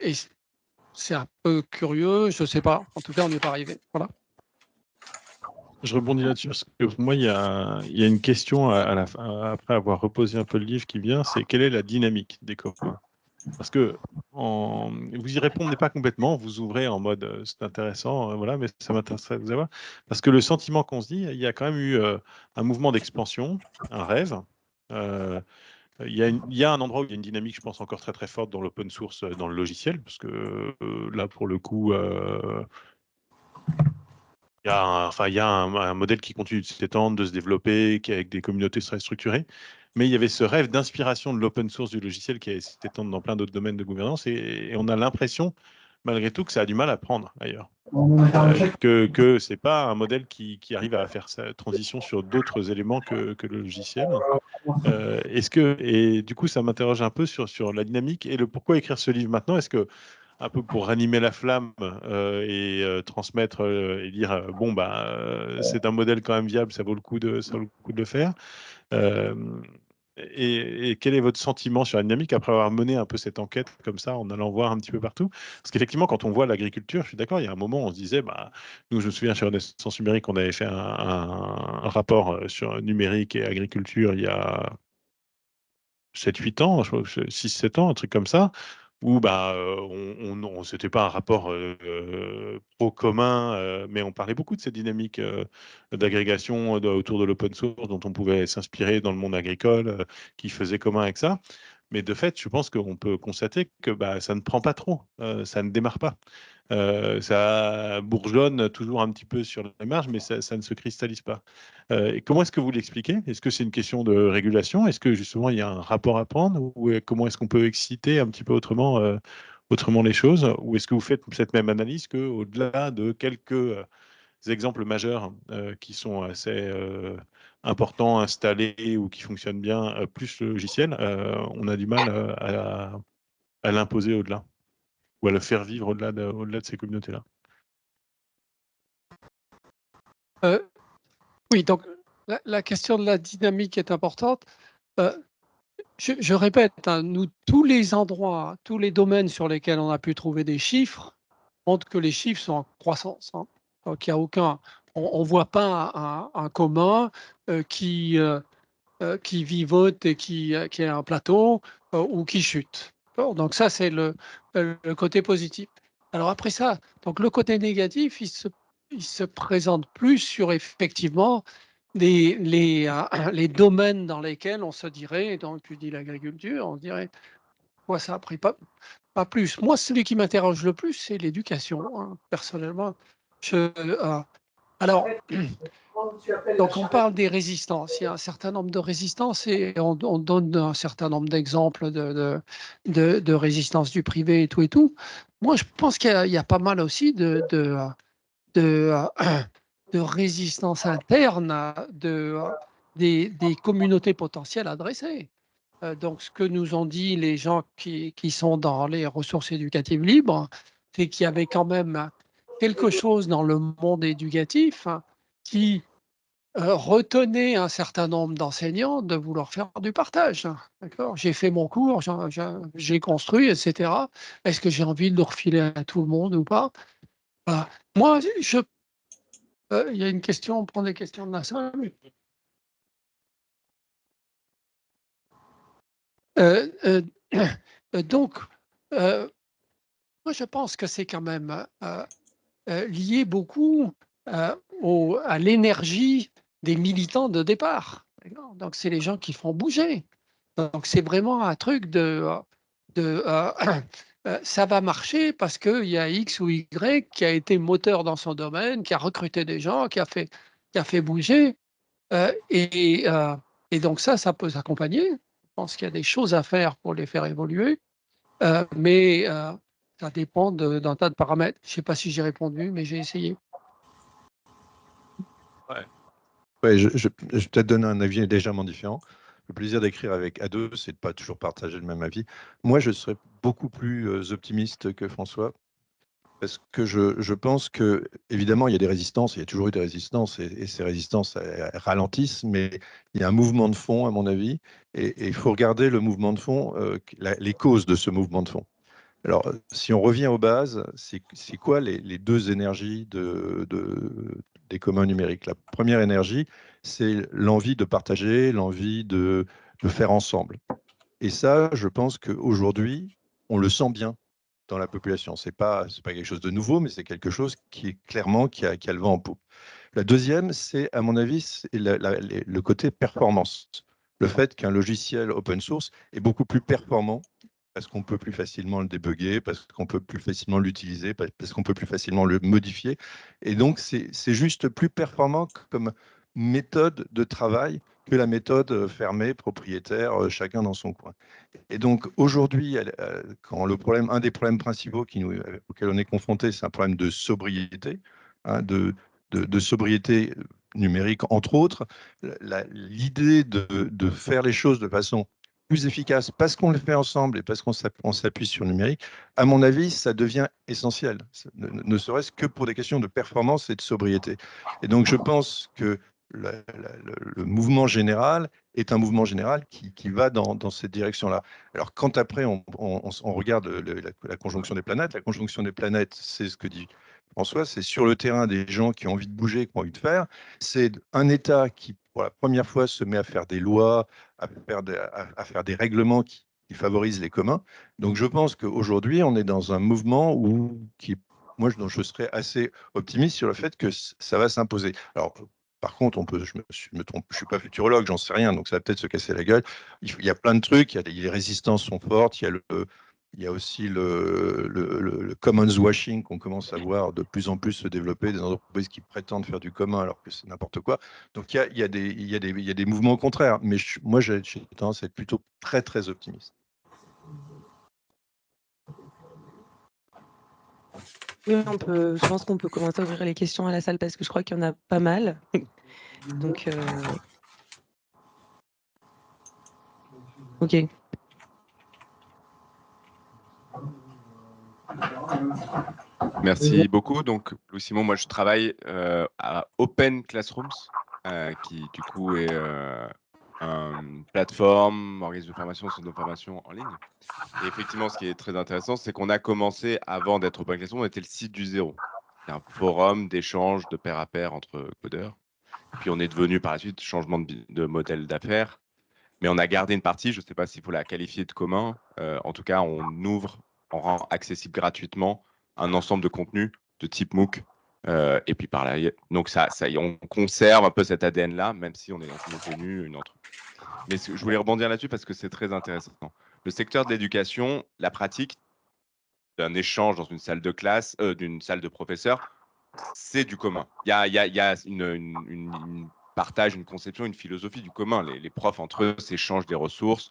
Et c'est un peu curieux, je ne sais pas. En tout cas, on n'y est pas arrivé. Voilà. Je rebondis là-dessus parce que pour moi, il y a une question à la fin, après avoir reposé un peu le livre qui vient, c'est quelle est la dynamique des communs? Parce que vous y répondez pas complètement, vous ouvrez en mode c'est intéressant, voilà, mais ça m'intéresserait de vous avoir. Parce que le sentiment qu'on se dit, il y a quand même eu un mouvement d'expansion, un rêve. Il y a un endroit où il y a une dynamique, je pense, encore très très forte dans l'open source, dans le logiciel, parce que là, pour le coup, il y a un modèle qui continue de s'étendre, de se développer, qui est avec des communautés très structurées. Mais il y avait ce rêve d'inspiration de l'open source du logiciel qui allait s'étendre dans plein d'autres domaines de gouvernance. Et on a l'impression, malgré tout, que ça a du mal à prendre ailleurs. Que ce n'est pas un modèle qui arrive à faire sa transition sur d'autres éléments que le logiciel. Et du coup, ça m'interroge un peu sur la dynamique et le pourquoi écrire ce livre maintenant. Est-ce que un peu pour ranimer la flamme et transmettre et dire bon bah c'est un modèle quand même viable, ça vaut le coup de le faire. Et quel est votre sentiment sur la dynamique après avoir mené un peu cette enquête comme ça en allant voir un petit peu partout? Parce qu'effectivement, quand on voit l'agriculture, je suis d'accord, il y a un moment où on se disait, bah, nous, je me souviens chez Renaissance Numérique, on avait fait un rapport sur numérique et agriculture il y a 7-8 ans, 6-7 ans, un truc comme ça, où bah, c'était pas un rapport pro-commun, mais on parlait beaucoup de cette dynamique d'agrégation autour de l'open source dont on pouvait s'inspirer dans le monde agricole, qui faisait commun avec ça. Mais de fait, je pense qu'on peut constater que bah, ça ne prend pas trop, ça ne démarre pas. Ça bourgeonne toujours un petit peu sur la marge, mais ça ne se cristallise pas. Et comment est-ce que vous l'expliquez? Est-ce que c'est une question de régulation? Est-ce que justement il y a un rapport à prendre? Ou comment est-ce qu'on peut exciter un petit peu autrement les choses? Ou est-ce que vous faites cette même analyse qu'au-delà de quelques exemples majeurs qui sont assez importants, installés ou qui fonctionnent bien, plus le logiciel, on a du mal à l'imposer au-delà ou à le faire vivre au-delà de ces communautés-là. Oui, donc la question de la dynamique est importante. Je répète, hein, nous, tous les endroits, tous les domaines sur lesquels on a pu trouver des chiffres montrent que les chiffres sont en croissance, hein. Donc, il n'y a aucun, on ne voit pas un commun qui vivote et qui est un plateau ou qui chute. Bon, donc ça, c'est le côté positif. Alors après ça, donc le côté négatif, il se présente plus sur effectivement les domaines dans lesquels on se dirait, donc tu dis l'agriculture, on se dirait, quoi ça a pris pas plus. Moi, celui qui m'interroge le plus, c'est l'éducation, hein, personnellement. Alors, donc on parle des résistances. Il y a un certain nombre de résistances et on donne un certain nombre d'exemples de résistance du privé et tout et tout. Moi, je pense qu'il y a pas mal aussi de, de résistance interne des communautés potentielles adressées. Donc, ce que nous ont dit les gens qui sont dans les ressources éducatives libres, c'est qu'il y avait quand même quelque chose dans le monde éducatif qui retenait un certain nombre d'enseignants de vouloir faire du partage. D'accord ? J'ai fait mon cours, j'ai construit, etc. Est-ce que j'ai envie de le refiler à tout le monde ou pas ? Moi, il y a une question, on prend des questions de la salle. Donc, moi, je pense que c'est quand même lié beaucoup à l'énergie des militants de départ. Donc, c'est les gens qui font bouger. Donc, c'est vraiment un truc ça va marcher parce qu'il y a X ou Y qui a été moteur dans son domaine, qui a recruté des gens, qui a fait bouger. Et donc ça peut s'accompagner. Je pense qu'il y a des choses à faire pour les faire évoluer, mais ça dépend d'un tas de paramètres. Je ne sais pas si j'ai répondu, mais j'ai essayé. Ouais, je vais peut-être donner un avis légèrement différent. Le plaisir d'écrire avec à deux, c'est de pas toujours partager le même avis. Moi, je serais beaucoup plus optimiste que François, parce que je pense que, évidemment, il y a des résistances, il y a toujours eu des résistances, et ces résistances ralentissent, mais il y a un mouvement de fond, à mon avis, et il faut regarder le mouvement de fond, les causes de ce mouvement de fond. Alors, si on revient aux bases, c'est quoi les deux énergies des communs numériques? La première énergie, c'est l'envie de partager, l'envie de faire ensemble. Et ça, je pense qu'aujourd'hui, on le sent bien dans la population. C'est pas quelque chose de nouveau, mais c'est quelque chose qui est clairement qui a le vent en poupe. La deuxième, c'est, à mon avis, c'est le côté performance. Le fait qu'un logiciel open source est beaucoup plus performant parce qu'on peut plus facilement le débugger, parce qu'on peut plus facilement l'utiliser, parce qu'on peut plus facilement le modifier. Et donc, c'est juste plus performant comme méthode de travail que la méthode fermée, propriétaire, chacun dans son coin. Et donc, aujourd'hui, quand un des problèmes principaux auxquels on est confronté, c'est un problème de sobriété, hein, de sobriété numérique, entre autres, l'idée de faire les choses de façon plus efficace parce qu'on le fait ensemble et parce qu'on s'appuie sur le numérique, à mon avis, ça devient essentiel, ne serait-ce que pour des questions de performance et de sobriété. Et donc, je pense que le mouvement général est un mouvement général qui va dans cette direction-là. Alors, quand après, on regarde la conjonction des planètes, la conjonction des planètes, c'est ce que dit François, c'est sur le terrain des gens qui ont envie de bouger, qui ont envie de faire. C'est un État qui, pour la première fois, se met à faire des lois, à faire des règlements qui favorisent les communs. Donc, je pense qu'aujourd'hui, on est dans un mouvement moi, je serais assez optimiste sur le fait que ça va s'imposer. Alors, par contre, je me trompe, je suis pas futurologue, j'en sais rien, donc ça va peut-être se casser la gueule. Il y a plein de trucs, les résistances sont fortes, il y a aussi le commons washing qu'on commence à voir de plus en plus se développer, des entreprises qui prétendent faire du commun alors que c'est n'importe quoi. Donc il y a des mouvements contraires, mais moi j'ai tendance à être plutôt très très optimiste. Oui, je pense qu'on peut commencer à ouvrir les questions à la salle parce que je crois qu'il y en a pas mal. Donc, ok. Merci beaucoup. Donc, Louis Simon, moi, je travaille à Open Classrooms, qui, du coup, est une plateforme, organisme de formation, centre de formation en ligne. Et effectivement, ce qui est très intéressant, c'est qu'on a commencé, avant d'être Open Classroom, on était le site du zéro. C'est un forum d'échange de pair à pair entre codeurs. Puis, on est devenu, par la suite, changement de modèle d'affaires. Mais on a gardé une partie, je ne sais pas s'il faut la qualifier de commun. En tout cas, on rend accessible gratuitement un ensemble de contenus de type MOOC. Et puis par là, donc on conserve un peu cet ADN-là, même si on est dans une tenue, une entreprise. Mais je voulais rebondir là-dessus parce que c'est très intéressant. Le secteur de l'éducation, la pratique d'un échange dans une salle de classe, d'une salle de professeurs, c'est du commun. Il y a une partage, une conception, une philosophie du commun. Les profs entre eux s'échangent des ressources,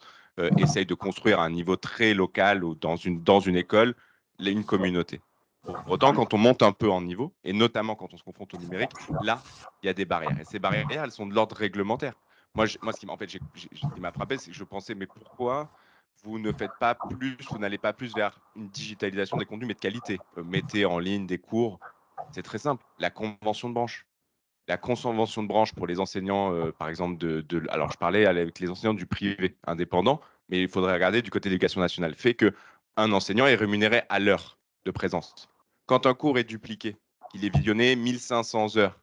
essayent de construire à un niveau très local ou dans une école, une communauté. Pour autant, quand on monte un peu en niveau, et notamment quand on se confronte au numérique, là, il y a des barrières. Et ces barrières, elles sont de l'ordre réglementaire. Moi, ce qui m'a frappé, c'est que je pensais, mais pourquoi vous ne faites pas plus, vous n'allez pas plus vers une digitalisation des contenus, mais de qualité. Mettez en ligne des cours. C'est très simple. La convention de branche. La convention de branche pour les enseignants, par exemple, alors je parlais avec les enseignants du privé indépendant, mais il faudrait regarder du côté de l'éducation nationale, fait qu'un enseignant est rémunéré à l'heure de présence. Quand un cours est dupliqué, qu'il est visionné 1500 heures,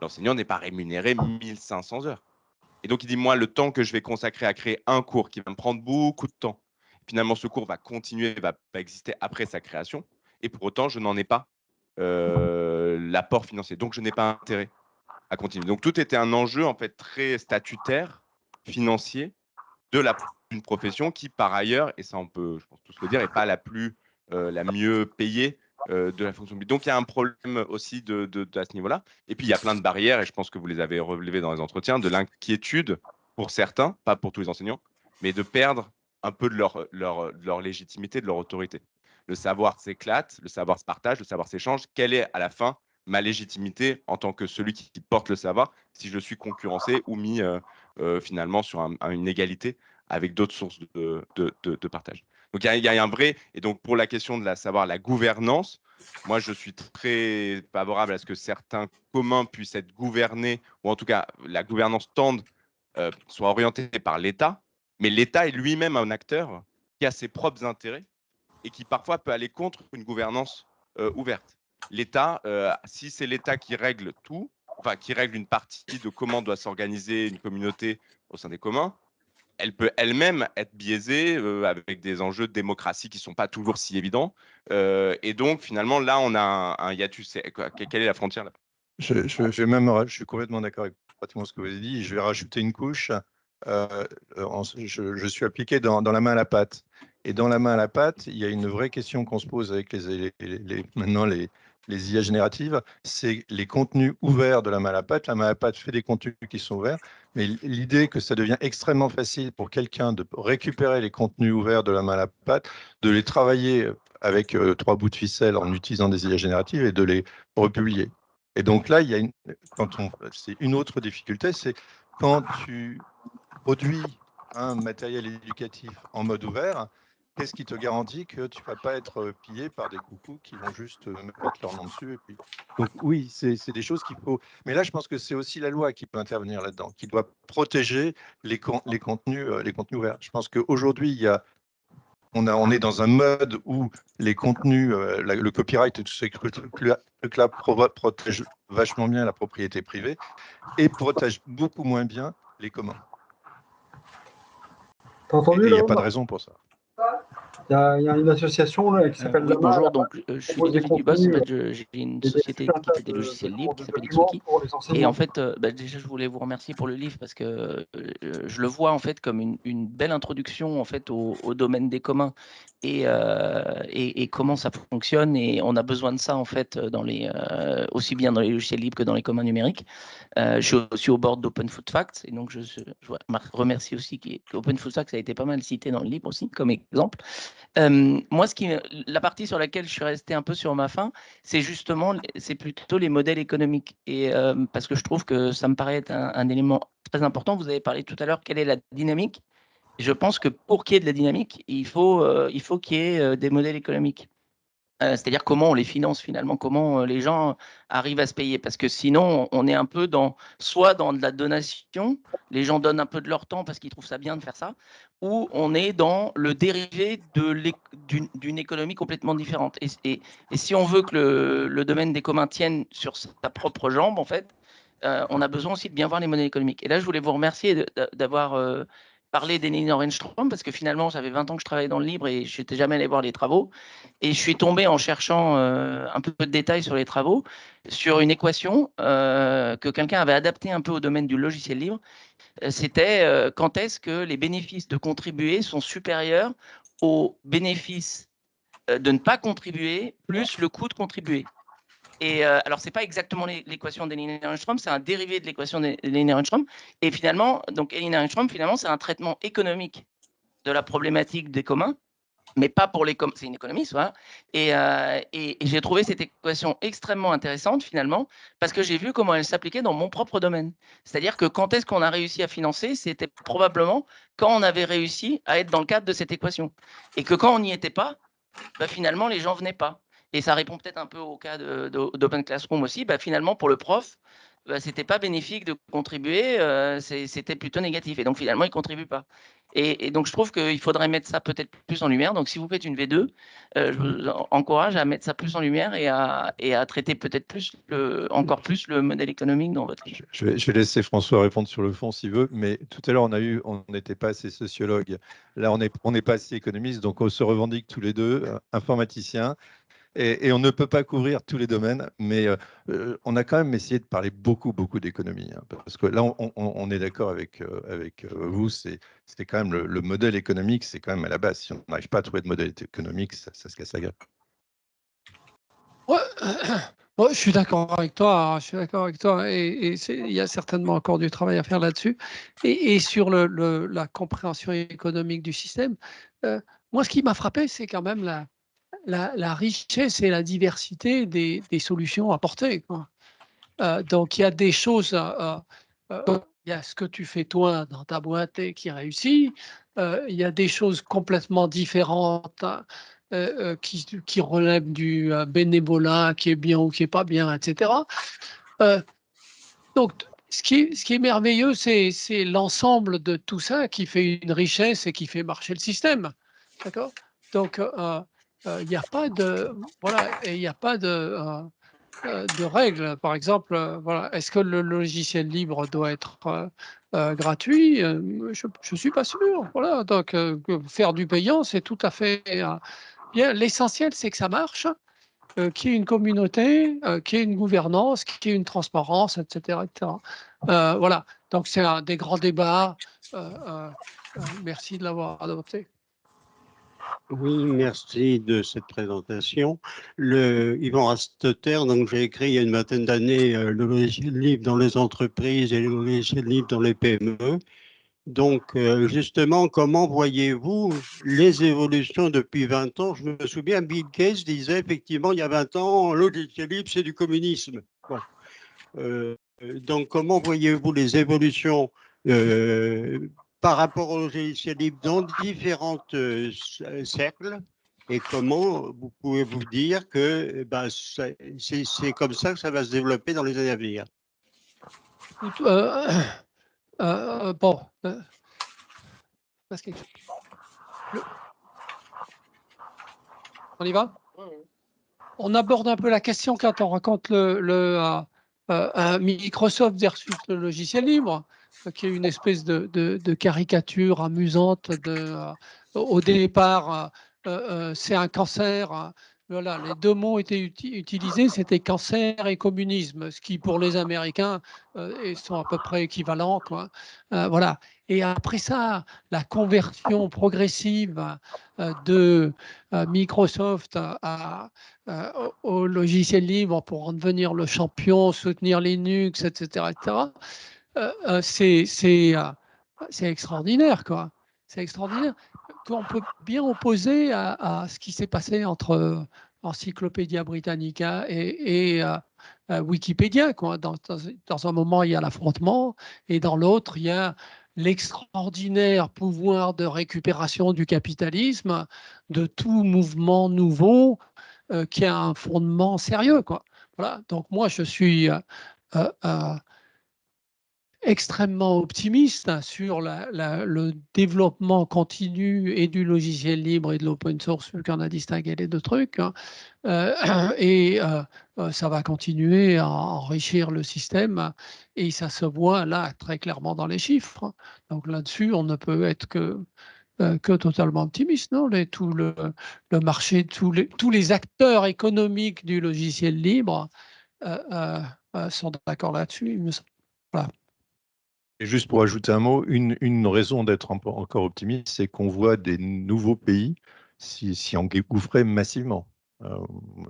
l'enseignant n'est pas rémunéré 1500 heures. Et donc, il dit, moi, le temps que je vais consacrer à créer un cours qui va me prendre beaucoup de temps, finalement, ce cours va continuer, va exister après sa création. Et pour autant, je n'en ai pas l'apport financier. Donc, je n'ai pas intérêt à continuer. Donc, tout était un enjeu, en fait, très statutaire, financier, d'une profession qui, par ailleurs, et ça, on peut, je pense, tous le dire, n'est pas la mieux payée de la fonction publique. Donc, il y a un problème aussi à ce niveau-là. Et puis, il y a plein de barrières, et je pense que vous les avez relevées dans les entretiens, de l'inquiétude pour certains, pas pour tous les enseignants, mais de perdre un peu de leur légitimité, de leur autorité. Le savoir s'éclate, le savoir se partage, le savoir s'échange. Quelle est, à la fin, ma légitimité en tant que celui qui porte le savoir si je suis concurrencé ou mis finalement sur une égalité avec d'autres sources de partage. Donc, il y a un vrai… Et donc, pour la question de la gouvernance, moi, je suis très favorable à ce que certains communs puissent être gouvernés, ou en tout cas, la gouvernance soit orientée par l'État, mais l'État est lui-même un acteur qui a ses propres intérêts et qui parfois peut aller contre une gouvernance ouverte. L'État, si c'est l'État qui règle tout, enfin qui règle une partie de comment doit s'organiser une communauté au sein des communs, elle peut elle-même être biaisée avec des enjeux de démocratie qui ne sont pas toujours si évidents. Et donc, finalement, là, on a un hiatus. Quelle est la frontière là? Je suis complètement d'accord avec pratiquement ce que vous avez dit. Je vais rajouter une couche. Je suis appliqué dans la main à la pâte. Et dans la main à la pâte, il y a une vraie question qu'on se pose avec maintenant les IA génératives, c'est les contenus ouverts de la main à la pâte. La main à la pâte fait des contenus qui sont ouverts, mais l'idée que ça devient extrêmement facile pour quelqu'un de récupérer les contenus ouverts de la main à la pâte, de les travailler avec 3 bouts de ficelle en utilisant des IA génératives et de les republier. Et donc là, c'est une autre difficulté, c'est quand tu produis un matériel éducatif en mode ouvert, qu'est-ce qui te garantit que tu ne vas pas être pillé par des coucous qui vont juste mettre leur nom dessus et puis… Donc oui, c'est des choses qu'il faut… Mais là, je pense que c'est aussi la loi qui peut intervenir là-dedans, qui doit protéger les contenus ouverts. Je pense qu'aujourd'hui, on est dans un mode où les contenus, le copyright et tous ces trucs-là protègent vachement bien la propriété privée et protègent beaucoup moins bien les communs. T'as entendu, il n'y a pas de raison pour ça. Il y a une association là, qui s'appelle Oui, Lama. bonjour, donc je suis propose des Ludovic Dubos, en contenus, fait, j'ai une et des société super qui fait tas des logiciels libres qui s'appelle documents Itsuki. pour les Et enseignants. en fait, déjà, je voulais vous remercier pour le livre parce que je le vois en fait comme une belle introduction en fait au domaine des communs et comment ça fonctionne. Et on a besoin de ça en fait aussi bien dans les logiciels libres que dans les communs numériques. Je suis aussi au board d'Open Food Facts et donc je remercie aussi qu'Open Food Facts a été pas mal cité dans le livre aussi comme exemple. Moi, la partie sur laquelle je suis resté un peu sur ma faim, c'est justement, c'est plutôt les modèles économiques. Et parce que je trouve que ça me paraît être un élément très important. Vous avez parlé tout à l'heure, quelle est la dynamique? Je pense que pour qu'il y ait de la dynamique, il faut qu'il y ait des modèles économiques. C'est-à-dire comment on les finance finalement, comment les gens arrivent à se payer. Parce que sinon, on est un peu soit dans de la donation, les gens donnent un peu de leur temps parce qu'ils trouvent ça bien de faire ça, ou on est dans le dérivé d'une économie complètement différente. Et si on veut que le domaine des communs tienne sur sa propre jambe, en fait, on a besoin aussi de bien voir les modèles économiques. Et là, je voulais vous remercier d'avoir parlé d'Elinor Engström, parce que finalement, ça fait 20 ans que je travaillais dans le libre et je n'étais jamais allé voir les travaux. Et je suis tombé en cherchant un peu de détails sur les travaux, sur une équation que quelqu'un avait adaptée un peu au domaine du logiciel libre. C'était quand est-ce que les bénéfices de contribuer sont supérieurs aux bénéfices de ne pas contribuer, plus le coût de contribuer. Et alors, ce n'est pas exactement l'équation d'Elinor-Engström, c'est un dérivé de l'équation d'Elinor-Engström. Et finalement, donc Elinor-Engström, finalement, c'est un traitement économique de la problématique des communs, mais pas pour les communs. C'est une économiste, voilà. Et j'ai trouvé cette équation extrêmement intéressante, finalement, parce que j'ai vu comment elle s'appliquait dans mon propre domaine. C'est-à-dire que quand est-ce qu'on a réussi à financer, c'était probablement quand on avait réussi à être dans le cadre de cette équation. Et que quand on n'y était pas, bah, finalement, les gens ne venaient pas. Et ça répond peut-être un peu au cas d'Open Classroom aussi. Bah, finalement, pour le prof, bah, ce n'était pas bénéfique de contribuer, c'était plutôt négatif. Et donc, finalement, il ne contribue pas. Et donc, je trouve qu'il faudrait mettre ça peut-être plus en lumière. Donc, si vous faites une V2, je vous encourage à mettre ça plus en lumière et à traiter peut-être encore plus le modèle économique dans votre livre. Je vais laisser François répondre sur le fond s'il veut, mais tout à l'heure, on n'était pas assez sociologue. Là, on n'est pas assez économiste, donc on se revendique tous les deux, informaticiens. Et on ne peut pas couvrir tous les domaines, mais on a quand même essayé de parler beaucoup d'économie. Hein, parce que là, on est d'accord avec vous, c'était quand même le modèle économique, c'est quand même à la base. Si on n'arrive pas à trouver de modèle économique, ça se casse la gueule. Ouais, je suis d'accord avec toi. Je suis d'accord avec toi. Et il y a certainement encore du travail à faire là-dessus. Et sur la compréhension économique du système, moi, ce qui m'a frappé, c'est quand même la richesse et la diversité des solutions apportées, quoi. Donc, il y a des choses, il y a ce que tu fais toi dans ta boîte et qui réussit, il y a des choses complètement différentes qui relèvent du bénévolat, qui est bien ou qui n'est pas bien, etc. Donc, ce qui est merveilleux, c'est l'ensemble de tout ça qui fait une richesse et qui fait marcher le système. D'accord? Donc, il n'y a pas de, voilà, et il n'y a pas de règles. Par exemple, voilà, est-ce que le logiciel libre doit être gratuit? Je ne suis pas sûr. Voilà, donc faire du payant, c'est tout à fait bien. L'essentiel, c'est que ça marche, qu'il y ait une communauté, qu'il y ait une gouvernance, qu'il y ait une transparence, etc. Voilà, donc c'est un des grands débats. Merci de l'avoir adopté. Oui, merci de cette présentation. Yvan Rasteter, donc j'ai écrit il y a une vingtaine d'années le logiciel libre dans les entreprises et le logiciel libre dans les PME. Donc, justement, comment voyez-vous les évolutions depuis 20 ans? Je me souviens, Bill Gates disait effectivement, il y a 20 ans, le logiciel libre, c'est du communisme. Bon. Donc, comment voyez-vous les évolutions par rapport au logiciel libre dans différentes cercles? Et comment vous pouvez vous dire que c'est comme ça que ça va se développer dans les années à venir? Bon, on y va? On aborde un peu la question quand on raconte un Microsoft versus le logiciel libre, qui est une espèce de caricature amusante. Au départ, c'est un cancer. Voilà, les deux mots étaient utilisés, c'était cancer et communisme, ce qui pour les Américains sont à peu près équivalents, quoi. Voilà. Et après ça, la conversion progressive de Microsoft au logiciel libre pour en devenir le champion, soutenir Linux, etc., c'est extraordinaire, quoi. C'est extraordinaire. qu'on peut bien opposer à ce qui s'est passé entre Encyclopædia Britannica et Wikipédia, quoi. Dans un moment, il y a l'affrontement, et dans l'autre, il y a l'extraordinaire pouvoir de récupération du capitalisme, de tout mouvement nouveau qui a un fondement sérieux, quoi. Voilà. Donc moi, je suis extrêmement optimiste sur le développement continu et du logiciel libre et de l'open source, vu qu'on a distingué les deux trucs, hein. Ça va continuer à enrichir le système, et ça se voit là très clairement dans les chiffres, hein. Donc là-dessus, on ne peut être que totalement optimiste, non? Tout le marché, tous les acteurs économiques du logiciel libre sont d'accord là-dessus, il me semble. Voilà. Et juste pour ajouter un mot, une raison d'être encore optimiste, c'est qu'on voit des nouveaux pays s'y engouffrer massivement.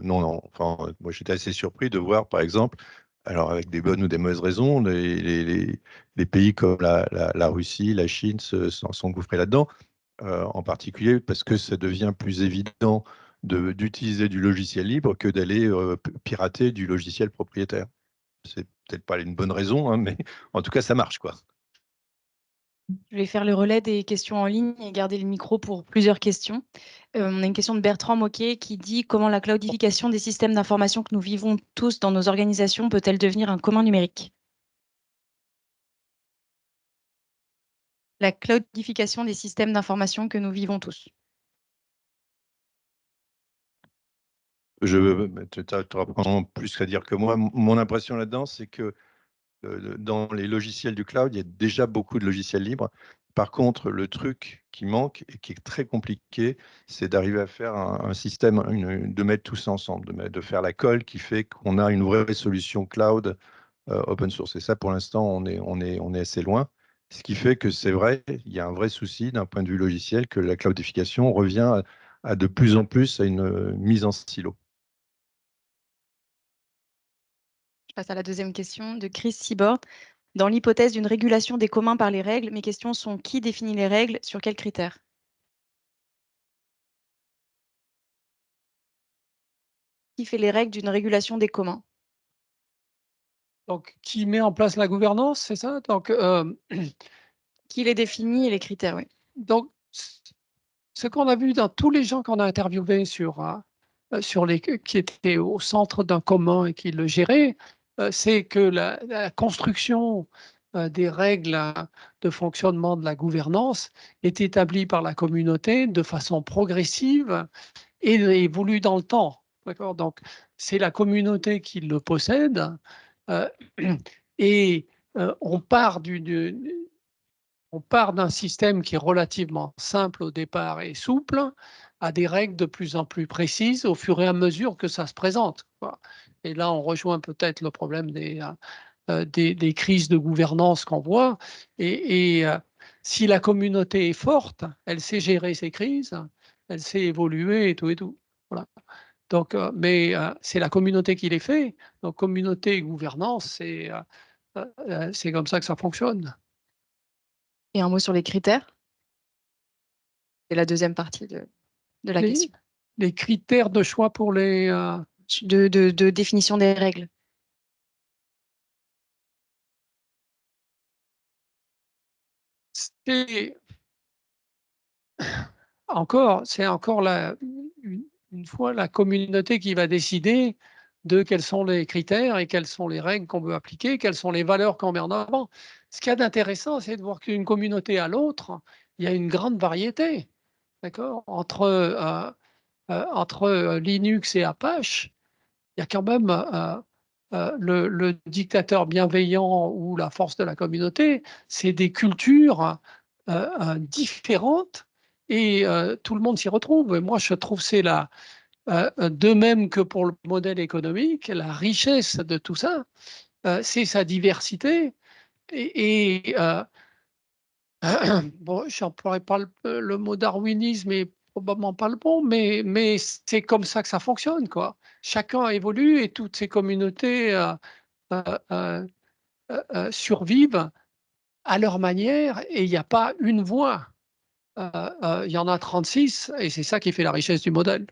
Non, enfin, moi j'étais assez surpris de voir, par exemple, alors avec des bonnes ou des mauvaises raisons, les pays comme la Russie, la Chine s'engouffrer là-dedans, en particulier parce que ça devient plus évident d'utiliser du logiciel libre que d'aller pirater du logiciel propriétaire. C'est peut-être pas une bonne raison, hein, mais en tout cas, ça marche, quoi. Je vais faire le relais des questions en ligne et garder le micro pour plusieurs questions. On a une question de Bertrand Moquet qui dit: comment la cloudification des systèmes d'information que nous vivons tous dans nos organisations peut-elle devenir un commun numérique? La cloudification des systèmes d'information que nous vivons tous. Tu auras probablement plus qu'à dire que moi. Mon impression là-dedans, c'est que dans les logiciels du cloud, il y a déjà beaucoup de logiciels libres. Par contre, le truc qui manque et qui est très compliqué, c'est d'arriver à faire un système, de mettre tout ça ensemble, de faire la colle qui fait qu'on a une vraie solution cloud open source. Et ça, pour l'instant, on est assez loin. Ce qui fait que c'est vrai, il y a un vrai souci d'un point de vue logiciel que la cloudification revient à de plus en plus à une mise en silo. Je passe à la deuxième question de Chris Seabord. Dans l'hypothèse d'une régulation des communs par les règles, mes questions sont: qui définit les règles, sur quels critères? Qui fait les règles d'une régulation des communs? Donc, qui met en place la gouvernance, c'est ça? Donc, Qui les définit et les critères, oui. donc, ce qu'on a vu dans tous les gens qu'on a interviewés qui étaient au centre d'un commun et qui le géraient, c'est que la construction des règles de fonctionnement de la gouvernance est établie par la communauté de façon progressive et évolue dans le temps. D'accord? Donc, c'est la communauté qui le possède, et on part d'un système qui est relativement simple au départ et souple, à des règles de plus en plus précises au fur et à mesure que ça se présente, quoi. Et là, on rejoint peut-être le problème des crises de gouvernance qu'on voit. Et si la communauté est forte, elle sait gérer ces crises, elle sait évoluer et tout et tout. Voilà. Donc, mais c'est la communauté qui les fait. Donc, communauté et gouvernance, c'est comme ça que ça fonctionne. Et un mot sur les critères? C'est la deuxième partie de la question. Les critères de choix pour les... De définition des règles. C'est encore une fois la communauté qui va décider de quels sont les critères et quelles sont les règles qu'on veut appliquer, quelles sont les valeurs qu'on met en avant. Ce qu'il y a d'intéressant, c'est de voir qu'une communauté à l'autre, il y a une grande variété, d'accord, entre Linux et Apache. Il y a quand même le dictateur bienveillant ou la force de la communauté, c'est des cultures différentes, et tout le monde s'y retrouve. Et moi, je trouve que c'est de même que pour le modèle économique, la richesse de tout ça, c'est sa diversité. Et bon, j'emploierai pas le mot darwinisme, et probablement pas le bon, mais c'est comme ça que ça fonctionne, quoi. Chacun évolue et toutes ces communautés survivent à leur manière, et il n'y a pas une voie il y en a 36 et c'est ça qui fait la richesse du modèle.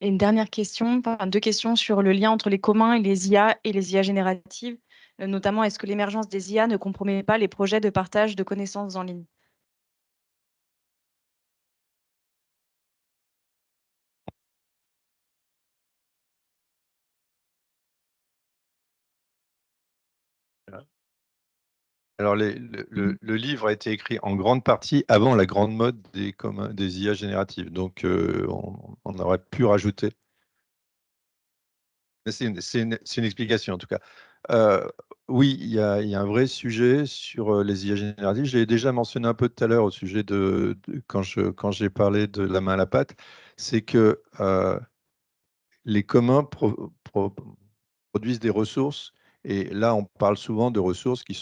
Et une dernière question, enfin, 2 questions sur le lien entre les communs et les IA génératives. Notamment, est-ce que l'émergence des IA ne compromet pas les projets de partage de connaissances en ligne? Alors, le livre a été écrit en grande partie avant la grande mode des IA génératives. Donc, on aurait pu rajouter. Mais c'est une explication, en tout cas. Oui, il y a un vrai sujet sur les IA génératives. Je l'ai déjà mentionné un peu tout à l'heure au sujet quand j'ai parlé de la main à la pâte. C'est que les communs produisent des ressources. Et là, on parle souvent de ressources qui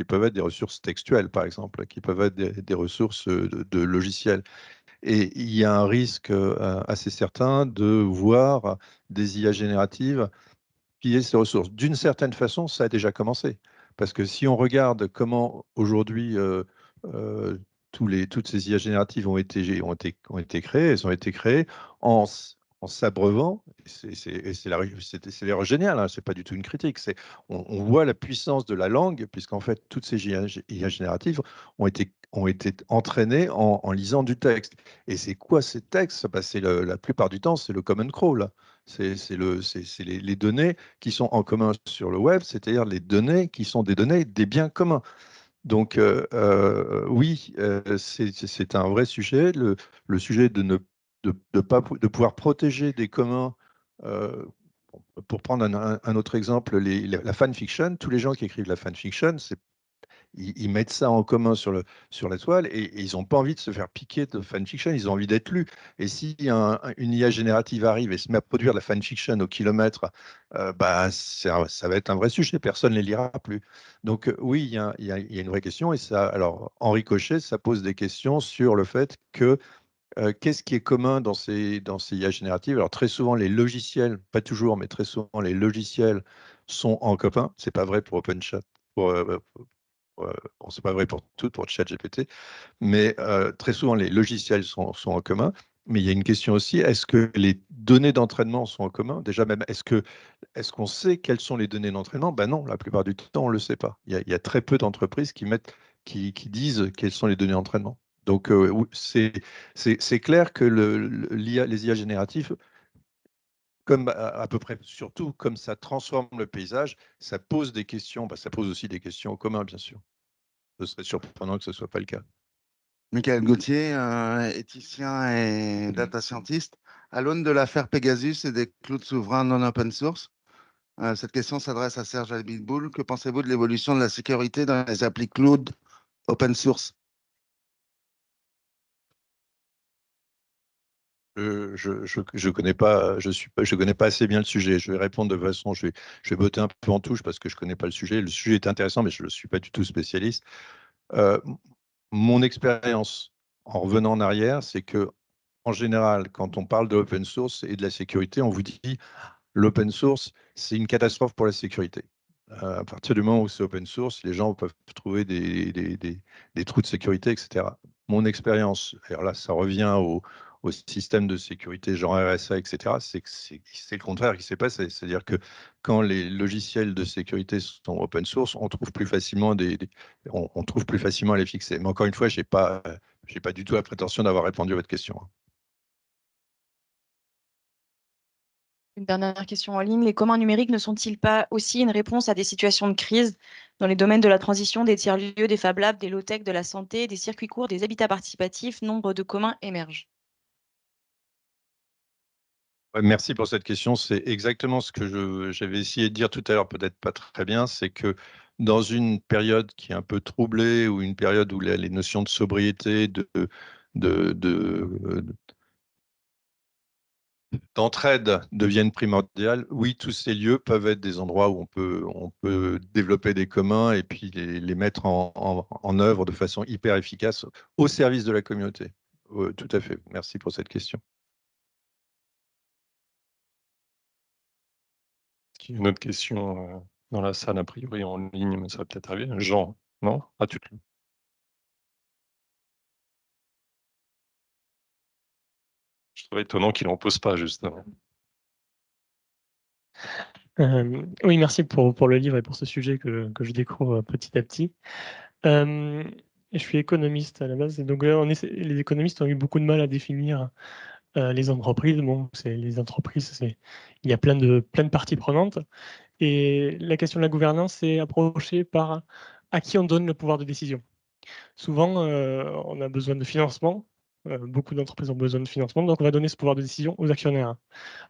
peuvent être des ressources textuelles, par exemple, qui peuvent être des ressources de logiciels. Et il y a un risque assez certain de voir des IA génératives piller ces ressources. D'une certaine façon, ça a déjà commencé. Parce que si on regarde comment aujourd'hui toutes ces IA génératives ont été créées, elles ont été créées en s'abreuvant, c'est l'ailleurs génial, hein, c'est pas du tout une critique, on voit la puissance de la langue, puisqu'en fait, toutes ces IA génératives ont été entraînées en lisant du texte. Et c'est quoi ces textes? Bah, la plupart du temps, c'est le common crawl. C'est les données qui sont en commun sur le web, c'est-à-dire les données qui sont des données des biens communs. Donc, oui, c'est un vrai sujet. Le sujet de pouvoir protéger des communs. euh, pour prendre un autre exemple, la fanfiction, tous les gens qui écrivent la fanfiction, ils mettent ça en commun sur la toile et ils n'ont pas envie de se faire piquer de fanfiction, ils ont envie d'être lus. Et si une IA générative arrive et se met à produire la fanfiction au kilomètre, bah, ça va être un vrai sujet, personne ne les lira plus. Donc oui, il y a une vraie question. Et ça, alors, en ricochet, ça pose des questions sur le fait que qu'est-ce qui est commun dans ces IA génératives? Alors très souvent, les logiciels, pas toujours, mais très souvent, les logiciels sont en commun. C'est pas vrai pour OpenChat, bon, c'est pas vrai pour tout, pour ChatGPT, mais très souvent les logiciels sont en commun. Mais il y a une question aussi, est-ce que les données d'entraînement sont en commun? Déjà même, est-ce qu'on sait quelles sont les données d'entraînement? Ben non, la plupart du temps, on ne le sait pas. Il y a très peu d'entreprises qui disent quelles sont les données d'entraînement. Donc, oui, c'est clair que les IA génératifs, comme à peu près, surtout comme ça transforme le paysage, ça pose des questions, bah, ça pose aussi des questions en commun, bien sûr. Ce serait surprenant que ce ne soit pas le cas. Michael Gauthier, éthicien et data scientist. À l'aune de l'affaire Pegasus et des clouds souverains non open source, cette question s'adresse à Serge Abitboul. Que pensez-vous de l'évolution de la sécurité dans les applis cloud open source? Je connais pas, je connais pas assez bien le sujet. Je vais répondre de façon, je vais botter un peu en touche parce que je connais pas le sujet. Le sujet est intéressant, mais je ne suis pas du tout spécialiste. Euh, Mon expérience, en revenant en arrière, c'est que en général, quand on parle de l'open source et de la sécurité, on vous dit l'open source, c'est une catastrophe pour la sécurité. À partir du moment où c'est open source, les gens peuvent trouver des trous de sécurité, etc. Mon expérience, alors là, ça revient au système de sécurité genre RSA, etc., c'est que c'est le contraire qui s'est passé. C'est-à-dire que quand les logiciels de sécurité sont open source, on trouve plus facilement on trouve plus facilement à les fixer. Mais encore une fois, j'ai pas du tout la prétention d'avoir répondu à votre question. Une dernière question en ligne. Les communs numériques ne sont-ils pas aussi une réponse à des situations de crise dans les domaines de la transition, des tiers-lieux, des Fab Labs, des low-tech, de la santé, des circuits courts, des habitats participatifs? Nombre de communs émergent. Ouais, merci pour cette question. C'est exactement ce que j'avais essayé de dire tout à l'heure, peut-être pas très bien, c'est que dans une période qui est un peu troublée ou une période où les notions de sobriété, de, de- d'entraide deviennent primordiales, oui, tous ces lieux peuvent être des endroits où on peut développer des communs et puis les mettre en œuvre de façon hyper efficace au service de la communauté. Tout à fait. Merci pour cette question. Est-ce qu'il y a une autre question dans la salle, a priori en ligne, mais ça va peut-être arriver. Jean, non? Ah, tu te trouve étonnant qu'il n'en pose pas, justement. Oui, merci pour le livre et pour ce sujet que je découvre petit à petit. Je suis économiste à la base, et donc les économistes ont eu beaucoup de mal à définir les entreprises. Bon, les entreprises, il y a plein de parties prenantes. Et la question de la gouvernance est approchée par à qui on donne le pouvoir de décision. Souvent, on a besoin de financement. Beaucoup d'entreprises ont besoin de financement, donc on va donner ce pouvoir de décision aux actionnaires.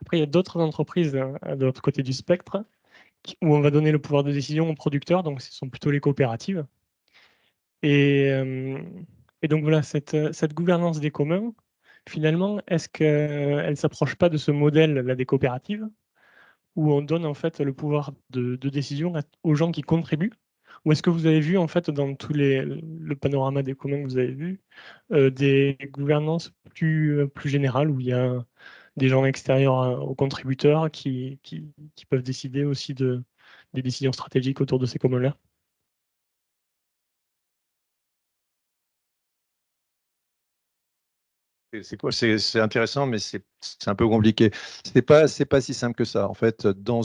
Après, il y a d'autres entreprises de l'autre côté du spectre où on va donner le pouvoir de décision aux producteurs, donc ce sont plutôt les coopératives. Et, donc voilà, cette gouvernance des communs, finalement, est-ce qu'elle ne s'approche pas de ce modèle-là des coopératives, où on donne en fait le pouvoir de décision aux gens qui contribuent? Ou est-ce que vous avez vu en fait dans le panorama des communs que vous avez vu, des gouvernances plus générales, où il y a des gens extérieurs aux contributeurs qui peuvent décider aussi des décisions stratégiques autour de ces communs-là? C'est intéressant, mais c'est un peu compliqué. C'est pas si simple que ça. En fait, dans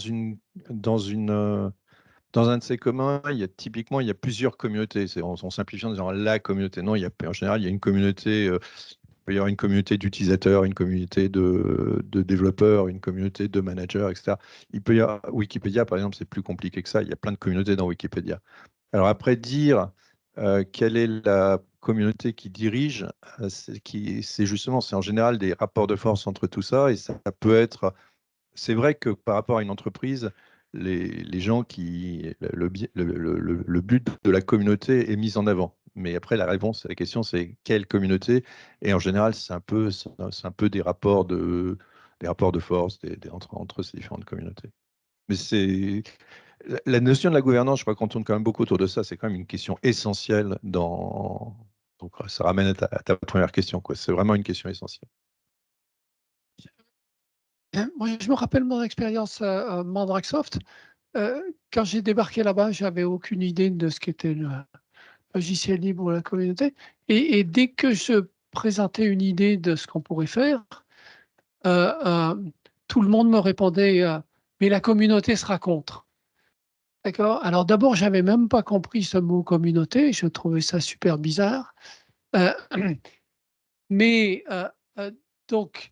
un de ces communs, typiquement, il y a plusieurs communautés. On simplifie en disant la communauté. Non, en général, il y a une communauté. Il peut y avoir une communauté d'utilisateurs, une communauté de développeurs, une communauté de managers, etc. Il peut y avoir Wikipédia, par exemple, c'est plus compliqué que ça. Il y a plein de communautés dans Wikipédia. Alors après, dire quelle est la communauté qui dirige, c'est justement, c'est en général des rapports de force entre tout ça, et ça peut être, c'est vrai que par rapport à une entreprise, les gens le but de la communauté est mis en avant. Mais après, la réponse à la question, c'est quelle communauté? Et en général, c'est un peu des rapports de force entre ces différentes communautés. Mais la notion de la gouvernance, je crois qu'on tourne quand même beaucoup autour de ça. C'est quand même une question essentielle Donc, ça ramène à ta première question, quoi. C'est vraiment une question essentielle. Moi, je me rappelle mon expérience à Mandrakesoft. Quand j'ai débarqué là-bas, j'avais aucune idée de ce qu'était le logiciel libre ou la communauté. Et dès que je présentais une idée de ce qu'on pourrait faire, tout le monde me répondait mais la communauté sera contre. D'accord? Alors d'abord, j'avais même pas compris ce mot communauté, je trouvais ça super bizarre. Mais donc,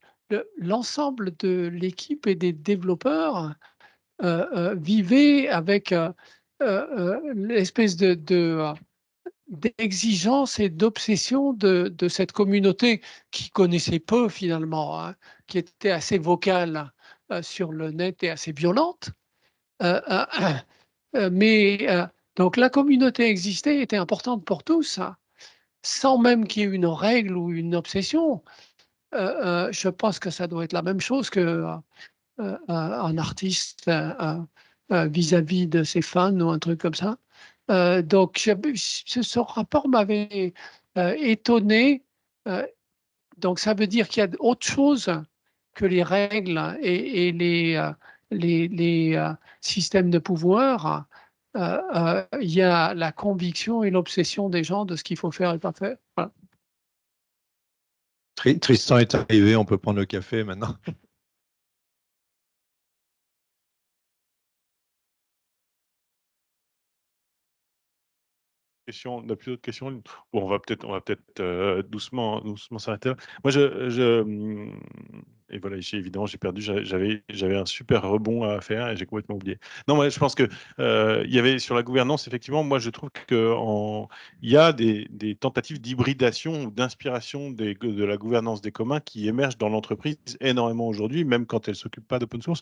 l'ensemble de l'équipe et des développeurs vivaient avec l'espèce d'exigence et d'obsession de cette communauté qui connaissait peu finalement, hein, qui était assez vocale sur le net et assez violente. Mais donc la communauté existait, était importante pour tous, hein, sans même qu'il y ait une règle ou une obsession. Je pense que ça doit être la même chose que un artiste vis-à-vis de ses fans ou un truc comme ça. Donc, ce rapport m'avait étonné. Donc, ça veut dire qu'il y a autre chose que les règles et les systèmes de pouvoir. Il y a la conviction et l'obsession des gens de ce qu'il faut faire et pas faire. Voilà. Tristan est arrivé, on peut prendre le café maintenant. On n'a plus d'autres questions. Bon, on va peut-être doucement s'arrêter là. Moi, et voilà, évidemment, j'ai perdu. J'avais un super rebond à faire et j'ai complètement oublié. Non, moi, je pense que il y avait sur la gouvernance, effectivement, moi, je trouve il y a des tentatives d'hybridation ou d'inspiration de la gouvernance des communs qui émergent dans l'entreprise énormément aujourd'hui, même quand elle ne s'occupe pas d'open source.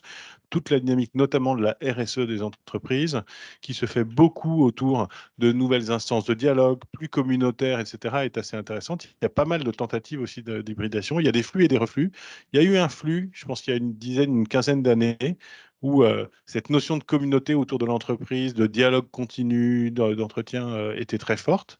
Toute la dynamique, notamment de la RSE des entreprises, qui se fait beaucoup autour de nouvelles instances de dialogue, plus communautaires, etc., est assez intéressante. Il y a pas mal de tentatives aussi d'hybridation. Il y a des flux et des reflux. Il y a eu un flux, je pense qu'il y a une quinzaine d'années, où cette notion de communauté autour de l'entreprise, de dialogue continu, d'entretien était très forte.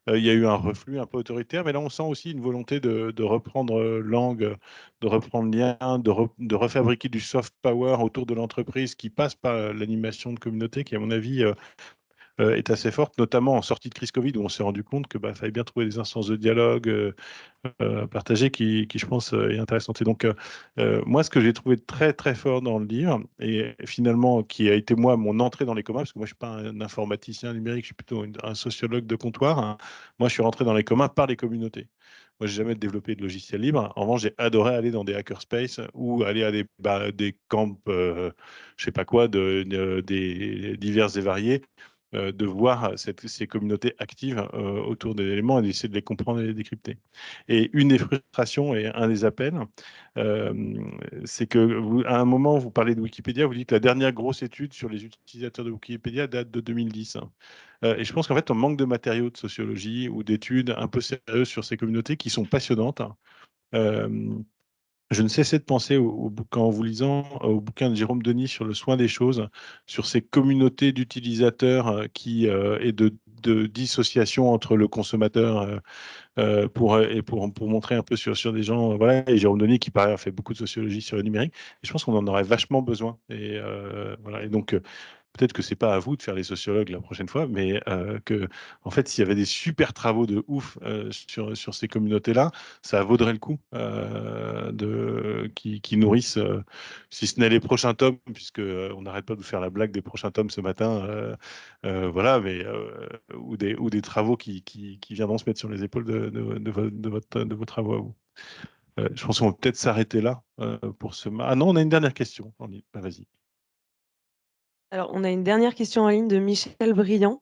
Il y a eu un reflux un peu autoritaire, mais là on sent aussi une volonté de reprendre langue, de reprendre lien, de refabriquer du soft power autour de l'entreprise qui passe par l'animation de communauté, qui à mon avis est assez forte, notamment en sortie de crise Covid, où on s'est rendu compte que fallait bien trouver des instances de dialogue partagées qui, je pense, est intéressante. Et donc, moi, ce que j'ai trouvé très, très fort dans le livre, et finalement, qui a été, moi, mon entrée dans les communs, parce que moi, je ne suis pas un informaticien numérique, je suis plutôt un sociologue de comptoir, hein. Moi, je suis rentré dans les communs par les communautés. Moi, j'ai jamais développé de logiciel libre. En revanche, j'ai adoré aller dans des hackerspaces ou aller à des camps, je sais pas quoi, des divers et variés, de voir ces communautés actives autour des éléments et d'essayer de les comprendre et de les décrypter. Et une des frustrations et un des appels, c'est que à un moment, vous parlez de Wikipédia, vous dites que la dernière grosse étude sur les utilisateurs de Wikipédia date de 2010. Et je pense qu'en fait, on manque de matériaux de sociologie ou d'études un peu sérieuses sur ces communautés qui sont passionnantes. Je ne cessais de penser en vous lisant au bouquin de Jérôme Denis sur le soin des choses, sur ces communautés d'utilisateurs et de dissociation entre le consommateur pour montrer un peu sur des gens. Voilà, et Jérôme Denis qui paraît a fait beaucoup de sociologie sur le numérique. Et je pense qu'on en aurait vachement besoin. Et voilà. Et donc peut-être que c'est pas à vous de faire les sociologues la prochaine fois, mais que, en fait, s'il y avait des super travaux de ouf sur ces communautés-là, ça vaudrait le coup qui nourrissent, si ce n'est les prochains tomes, puisque on n'arrête pas de vous faire la blague des prochains tomes ce matin, voilà, mais ou des travaux qui viendront se mettre sur les épaules de vos travaux à vous. Je pense qu'on va peut-être s'arrêter là pour ce. Ah non, on a une dernière question. Vas-y. Alors, on a une dernière question en ligne de Michel Briand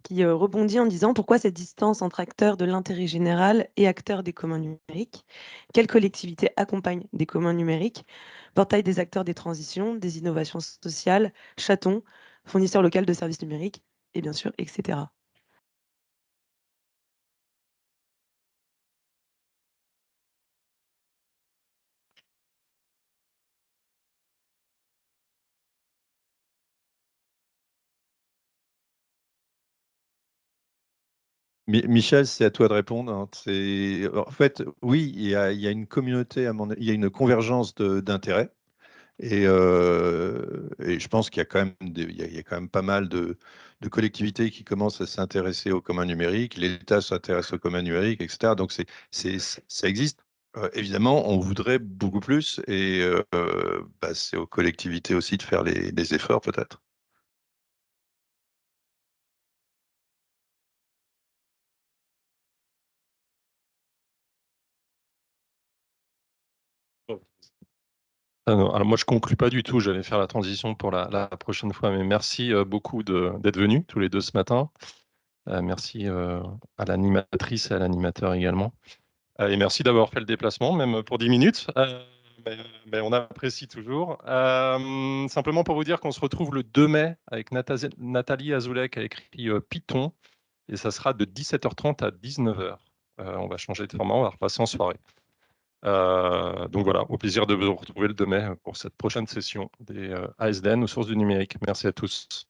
qui rebondit en disant pourquoi cette distance entre acteurs de l'intérêt général et acteurs des communs numériques? Quelles collectivités accompagnent des communs numériques? Portail des acteurs des transitions, des innovations sociales, chatons, fournisseurs local de services numériques, et bien sûr, etc. Michel, c'est à toi de répondre, hein. En fait, oui, il y a une communauté, il y a une convergence d'intérêts. Et je pense qu'il y a quand même, il y a quand même pas mal de collectivités qui commencent à s'intéresser au commun numérique. L'État s'intéresse au commun numérique, etc. Donc, ça existe. Évidemment, on voudrait beaucoup plus. Et c'est aux collectivités aussi de faire les efforts, peut-être. Alors moi, je conclue pas du tout. J'allais faire la transition pour la prochaine fois, mais merci beaucoup d'être venus tous les deux ce matin. Merci à l'animatrice et à l'animateur également. Et merci d'avoir fait le déplacement, même pour 10 minutes. Mais on apprécie toujours. Simplement pour vous dire qu'on se retrouve le 2 mai avec Nathalie Azoulay qui a écrit Python, et ça sera de 17h30 à 19h. On va changer de format, on va repasser en soirée. Donc voilà, au plaisir de vous retrouver le 2 mai pour cette prochaine session des ASDN aux sources du numérique. Merci à tous.